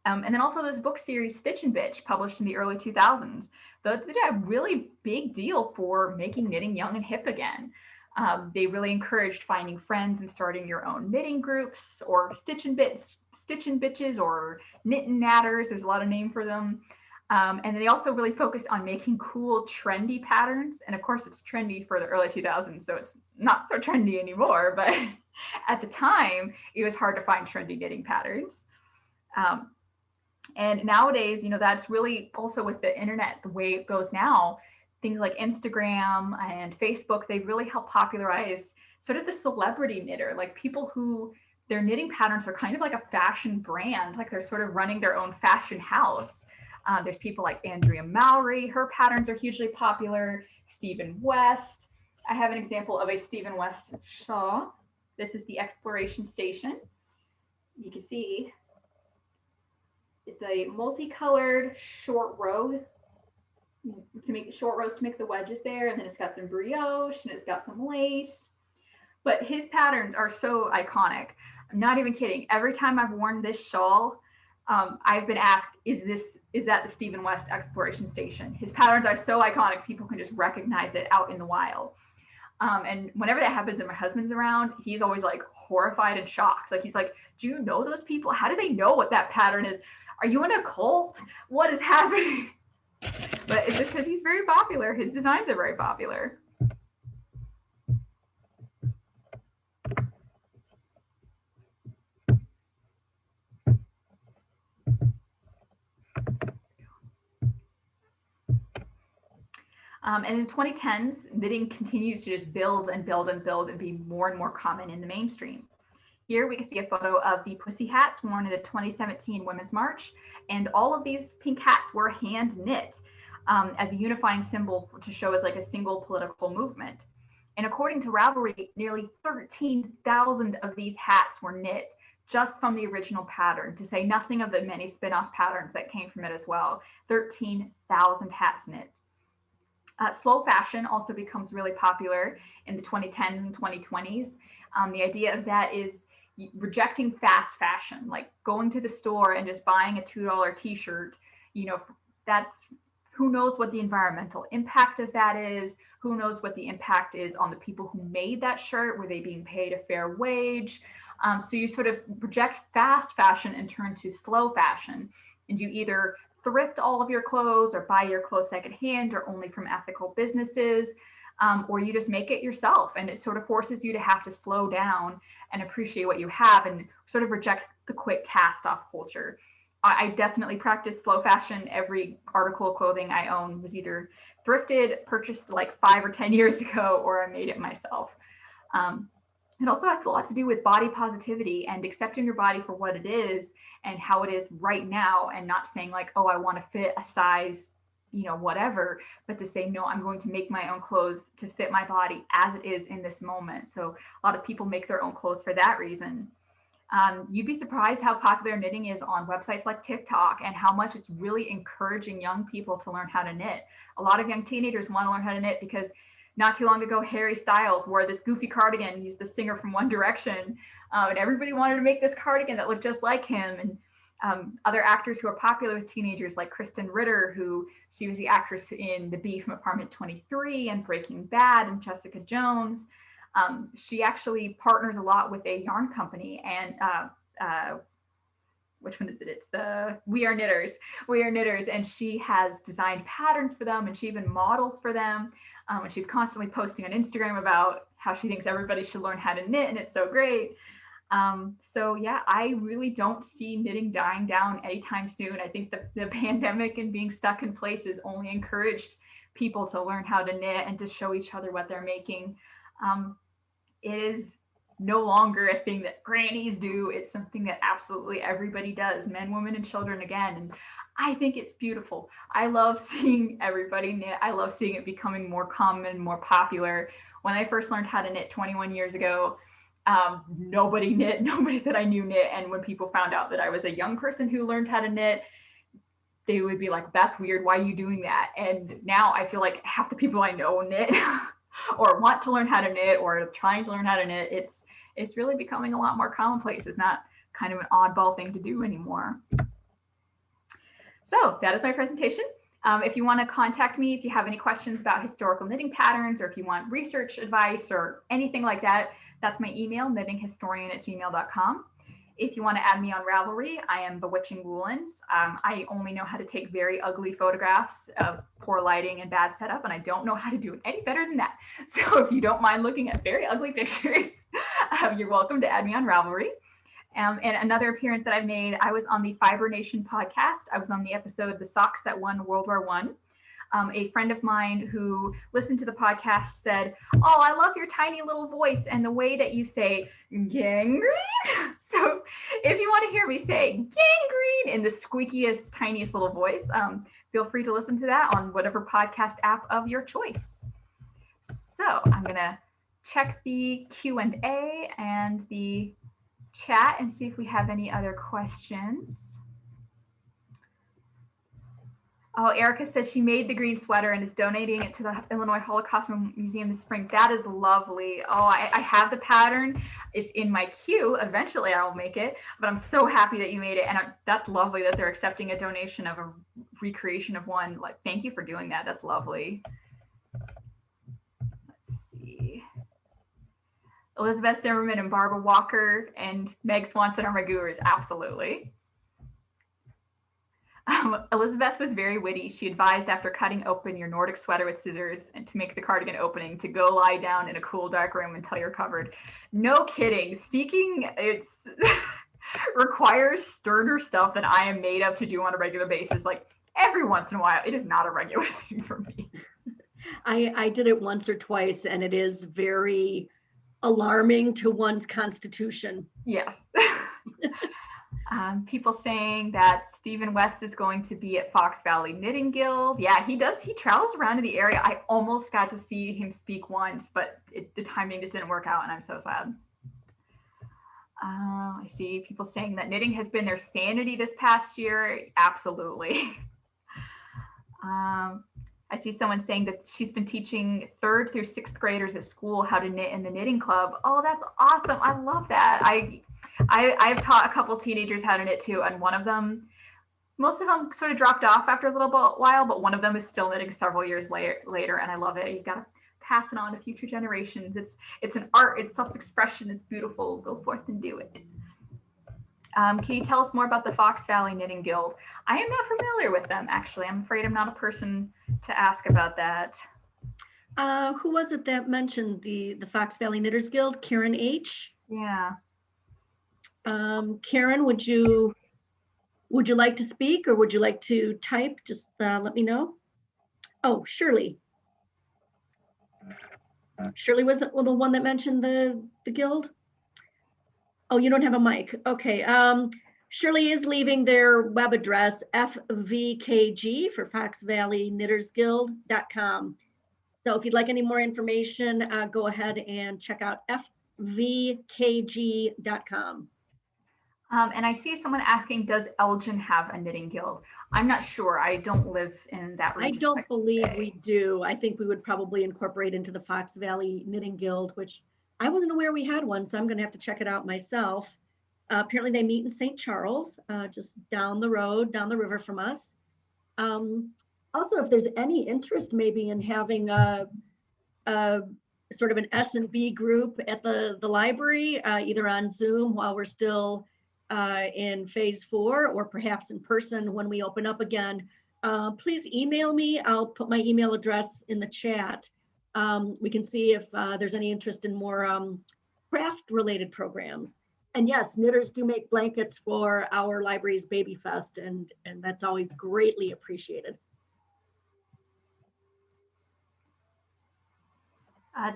And then also this book series, Stitch and Bitch, published in the early 2000s. Though it's a really big deal for making knitting young and hip again. They really encouraged finding friends and starting your own knitting groups, or Stitch and Bitches, or Knit and Natters. There's a lot of name for them. And they also really focused on making cool, trendy patterns. And of course, it's trendy for the early 2000s, so it's not so trendy anymore. But at the time, it was hard to find trendy knitting patterns. And nowadays, that's really also with the internet, the way it goes now, things like Instagram and Facebook, they've really helped popularize sort of the celebrity knitter, like people who their knitting patterns are kind of like a fashion brand, like they're sort of running their own fashion house. There's people like Andrea Mowry, her patterns are hugely popular. Stephen West. I have an example of a Stephen West shawl. This is the Exploration Station. You can see it's a multicolored short row to make short rows to make the wedges there. And then it's got some brioche and it's got some lace. But his patterns are so iconic. I'm not even kidding. Every time I've worn this shawl, I've been asked, is that the Stephen West Exploration Station? His patterns are so iconic, people can just recognize it out in the wild. And whenever that happens and my husband's around, he's always like horrified and shocked. Like he's like, do you know those people? How do they know what that pattern is? Are you in a cult? What is happening? But it's just because he's very popular. His designs are very popular. And in 2010s, knitting continues to just build and build and build and be more and more common in the mainstream. Here we can see a photo of the pussy hats worn at the 2017 Women's March. And all of these pink hats were hand knit as a unifying symbol to show as like a single political movement. And according to Ravelry, nearly 13,000 of these hats were knit just from the original pattern, to say nothing of the many spin-off patterns that came from it as well. 13,000 hats knit. Slow fashion also becomes really popular in the 2010s and 2020s. The idea of that is rejecting fast fashion, like going to the store and just buying a $2 t-shirt. That's, who knows what the environmental impact of that is, who knows what the impact is on the people who made that shirt, were they being paid a fair wage? So you sort of reject fast fashion and turn to slow fashion, and you either thrift all of your clothes or buy your clothes secondhand or only from ethical businesses, or you just make it yourself, and it sort of forces you to have to slow down and appreciate what you have and sort of reject the quick cast off culture. I definitely practice slow fashion. Every article of clothing I own was either thrifted, purchased like 5 or 10 years ago, or I made it myself. It also has a lot to do with body positivity and accepting your body for what it is and how it is right now, and not saying like, oh, I want to fit a size, whatever, but to say, no, I'm going to make my own clothes to fit my body as it is in this moment. So a lot of people make their own clothes for that reason. You'd be surprised how popular knitting is on websites like TikTok and how much it's really encouraging young people to learn how to knit. A lot of young teenagers want to learn how to knit because not too long ago, Harry Styles wore this goofy cardigan. He's the singer from One Direction. And everybody wanted to make this cardigan that looked just like him. And other actors who are popular with teenagers, like Kristen Ritter, she was the actress in The Bee from Apartment 23 and Breaking Bad and Jessica Jones. She actually partners a lot with a yarn company, and which one is it? It's the We Are Knitters. We Are Knitters, and she has designed patterns for them, and she even models for them. And she's constantly posting on Instagram about how she thinks everybody should learn how to knit, and it's so great. So yeah, I really don't see knitting dying down anytime soon. I think the pandemic and being stuck in place has only encouraged people to learn how to knit and to show each other what they're making. It is no longer a thing that grannies do. It's something that absolutely everybody does, men, women, and children again. And I think it's beautiful. I love seeing everybody knit. I love seeing it becoming more common and more popular. When I first learned how to knit 21 years ago, nobody knit, nobody that I knew knit. And when people found out that I was a young person who learned how to knit, they would be like, that's weird. Why are you doing that? And now I feel like half the people I know knit or want to learn how to knit or trying to learn how to knit. It's really becoming a lot more commonplace. It's not kind of an oddball thing to do anymore. So that is my presentation. If you want to contact me, if you have any questions about historical knitting patterns, or if you want research advice or anything like that, that's my email, knittinghistorian@gmail.com. If you want to add me on Ravelry, I am Bewitching Woolens. I only know how to take very ugly photographs of poor lighting and bad setup, and I don't know how to do it any better than that. So if you don't mind looking at very ugly pictures, you're welcome to add me on Ravelry. And another appearance that I've made, I was on the Fiber Nation podcast. I was on the episode The Socks That Won World War I. A friend of mine who listened to the podcast said, oh, I love your tiny little voice and the way that you say gangrene. So if you want to hear me say gangrene in the squeakiest, tiniest little voice, feel free to listen to that on whatever podcast app of your choice. So I'm going to check the Q&A and the chat and see if we have any other questions. Oh, Erica says she made the green sweater and is donating it to the Illinois Holocaust Museum this spring. That is lovely. Oh, I have the pattern. It's in my queue. Eventually I will make it, but I'm so happy that you made it. And that's lovely that they're accepting a donation of a recreation of one. Like, thank you for doing that. That's lovely. Let's see. Elizabeth Zimmerman and Barbara Walker and Meg Swanson are my gurus. Absolutely. Elizabeth was very witty. She advised after cutting open your Nordic sweater with scissors and to make the cardigan opening to go lie down in a cool dark room until you're covered. No kidding. Seeking requires sterner stuff than I am made of to do on a regular basis. Like every once in a while, it is not a regular thing for me. I did it once or twice, and it is very alarming to one's constitution. Yes. People saying that Stephen West is going to be at Fox Valley Knitting Guild. Yeah, he does. He travels around in the area. I almost got to see him speak once, but the timing just didn't work out, and I'm so sad. I see people saying that knitting has been their sanity this past year. Absolutely. I see someone saying that she's been teaching 3rd through 6th graders at school how to knit in the knitting club. Oh, that's awesome. I love that. I've taught a couple teenagers how to knit too, and most of them sort of dropped off after a little while, but one of them is still knitting several years later, and I love it. You got to pass it on to future generations. It's an art, it's self-expression, it's beautiful. Go forth and do it. Can you tell us more about the Fox Valley Knitting Guild? I am not familiar with them, actually. I'm afraid I'm not a person to ask about that. Who was it that mentioned the Fox Valley Knitters Guild? Karen H. Yeah. Karen, would you like to speak, or would you like to type? Just let me know. Oh, Shirley. Shirley was the one that mentioned the guild. Oh, you don't have a mic. Okay. Shirley is leaving their web address, FVKG for Fox Valley Knitters Guild.com. So if you'd like any more information, go ahead and check out FVKG.com. And I see someone asking, does Elgin have a knitting guild? I'm not sure. I don't live in that region. I don't believe we do. I think we would probably incorporate into the Fox Valley Knitting Guild, which I wasn't aware we had one, so I'm going to have to check it out myself. Apparently they meet in St. Charles, just down the road, down the river from us. Also, if there's any interest maybe in having a sort of an S&B group at the library, either on Zoom while we're still in phase 4, or perhaps in person when we open up again, please email me. I'll put my email address in the chat. We can see if there's any interest in more craft related programs. And yes, knitters do make blankets for our library's Baby Fest, and that's always greatly appreciated.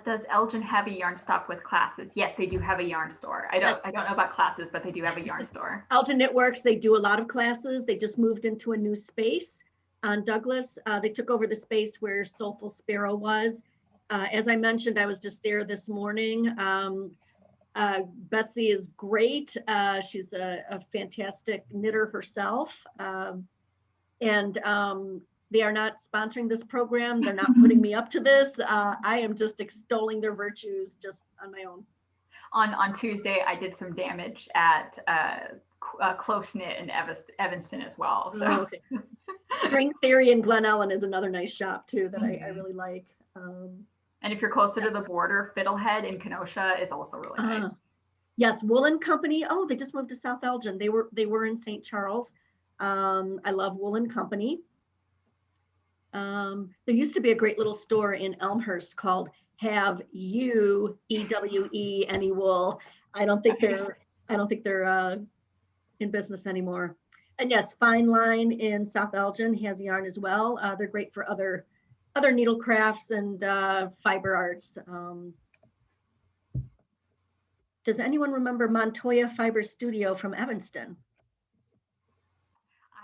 Does Elgin have a yarn stock with classes? Yes, they do have a yarn store. I don't know about classes, but they do have a yarn store. Elgin Knitworks, they do a lot of classes. They just moved into a new space on Douglas. They took over the space where Soulful Sparrow was. As I mentioned, I was just there this morning. Betsy is great. She's a fantastic knitter herself. They are not sponsoring this program. They're not putting me up to this. I am just extolling their virtues just on my own. On Tuesday, I did some damage at Close Knit in Evanston as well. So. Oh, okay. String Theory in Glen Ellen is another nice shop too that I really like. And if you're closer to the border, Fiddlehead in Kenosha is also really nice. Yes, Woolen Company. Oh, they just moved to South Elgin. They were in St. Charles. I love Woolen Company. There used to be a great little store in Elmhurst called Have You EWE Any Wool. I don't think they're in business anymore. And yes, Fine Line in South Elgin has yarn as well. They're great for other needle crafts and fiber arts. Does anyone remember Montoya Fiber Studio from Evanston?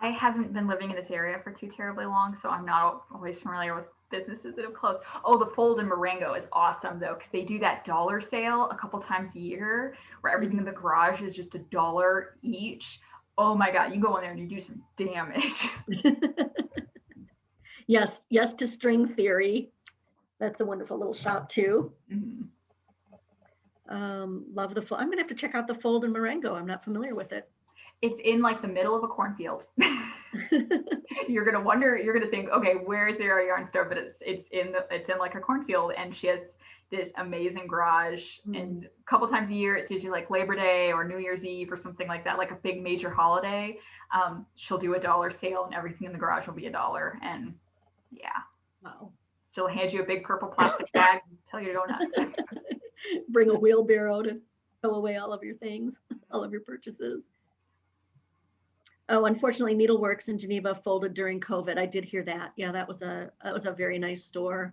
I haven't been living in this area for too terribly long, so I'm not always familiar with businesses that have closed. Oh, the Fold in Marengo is awesome though, because they do that dollar sale a couple times a year where everything in the garage is just $1 each. Oh my God, you go in there and you do some damage. Yes to String Theory. That's a wonderful little shop too. Mm-hmm. Love the Fold. I'm gonna have to check out the Fold in Marengo. I'm not familiar with it. It's in like the middle of a cornfield. You're gonna think, okay, where's the yarn store? But it's in like a cornfield, and she has this amazing garage. And a couple times a year, it's usually like Labor Day or New Year's Eve or something like that, like a big major holiday. She'll do $1 sale, and everything in the garage will be $1. And yeah, wow. She'll hand you a big purple plastic bag and tell you to go nuts. Bring a wheelbarrow to throw away all of your things, all of your purchases. Oh, unfortunately, Needleworks in Geneva folded during COVID. I did hear that. Yeah, that was a very nice store.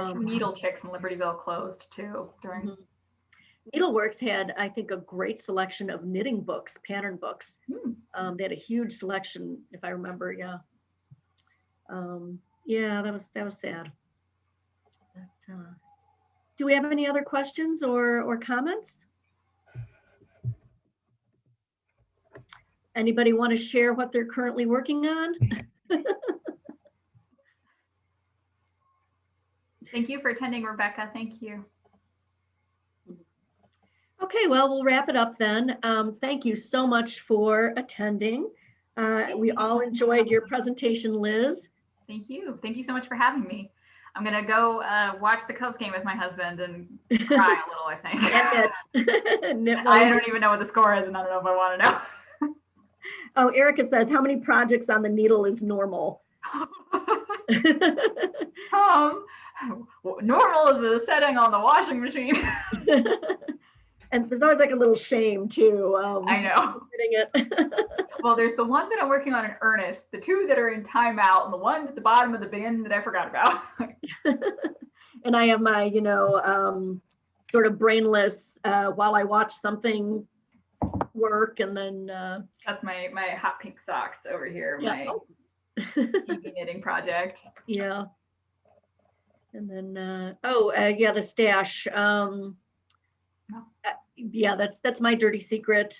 Two Needle Chicks in Libertyville closed too during. Mm-hmm. Needleworks had, I think, a great selection of knitting books, pattern books. They had a huge selection, if I remember. Yeah. Yeah, that was sad. But, do we have any other questions or comments? Anybody want to share what they're currently working on? Thank you for attending, Rebecca. Thank you. Okay, well, we'll wrap it up then. Thank you so much for attending. We all enjoyed your presentation, Liz. Thank you. Thank you so much for having me. I'm going to go watch the Cubs game with my husband and cry a little, I think. I don't even know what the score is, and I don't know if I want to know. Oh, Erica says, how many projects on the needle is normal? Normal is a setting on the washing machine. And there's always like a little shame too. I know. It. Well, there's the one that I'm working on in earnest, the two that are in timeout, and the one at the bottom of the bin that I forgot about. And I have my, sort of brainless while I watch something work, and then That's my hot pink socks over here, yeah. my TV knitting project. Yeah. And then yeah, the stash. Yeah, that's my dirty secret.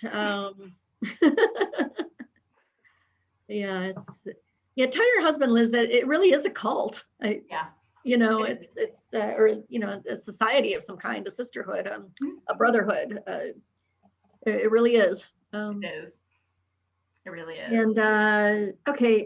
Yeah, tell your husband, Liz, that it really is a cult. Yeah. It's or a society of some kind, a sisterhood, a brotherhood. It really is. It is. It really is. And okay,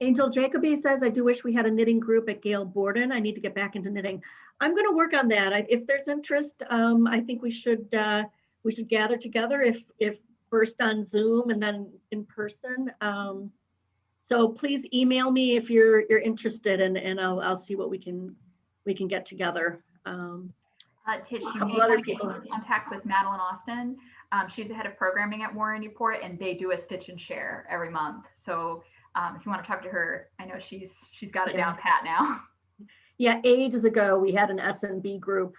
Angel Jacoby says, I do wish we had a knitting group at Gail Borden. I need to get back into knitting. I'm going to work on that. If there's interest, I think we should gather together. If first on Zoom and then in person. So please email me if you're interested, and I'll see what we can get together. Tish, a you couple may other want to get people. in contact with Madeline Austin. She's the head of programming at Warren Newport, and they do a stitch and share every month. So if you want to talk to her, I know she's got it down pat now. Yeah, ages ago we had an S&B group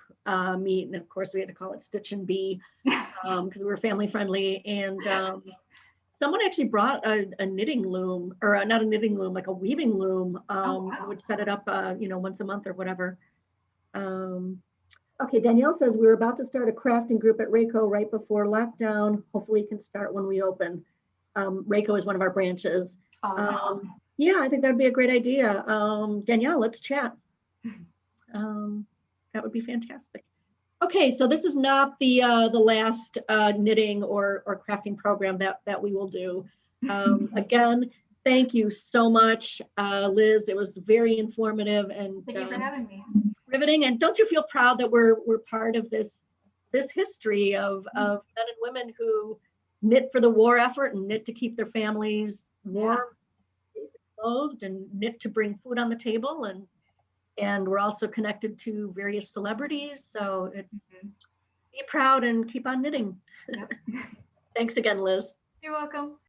meet, and of course we had to call it Stitch and B because we were family friendly. And someone actually brought a knitting loom, or not a knitting loom, like a weaving loom. Wow. Would set it up, once a month or whatever. Okay, Danielle says we're about to start a crafting group at Rayco right before lockdown. Hopefully, it can start when we open. Rayco is one of our branches. Yeah, I think that'd be a great idea. Danielle, let's chat. That would be fantastic. Okay, so this is not the last knitting or crafting program that we will do. Again, thank you so much, Liz. It was very informative and Thank you for having me. riveting. And don't you feel proud that we're part of this history of men and women who knit for the war effort and knit to keep their families warm, clothed, and knit to bring food on the table, and we're also connected to various celebrities. So it's be proud and keep on knitting. Yep. Thanks again, Liz. You're welcome.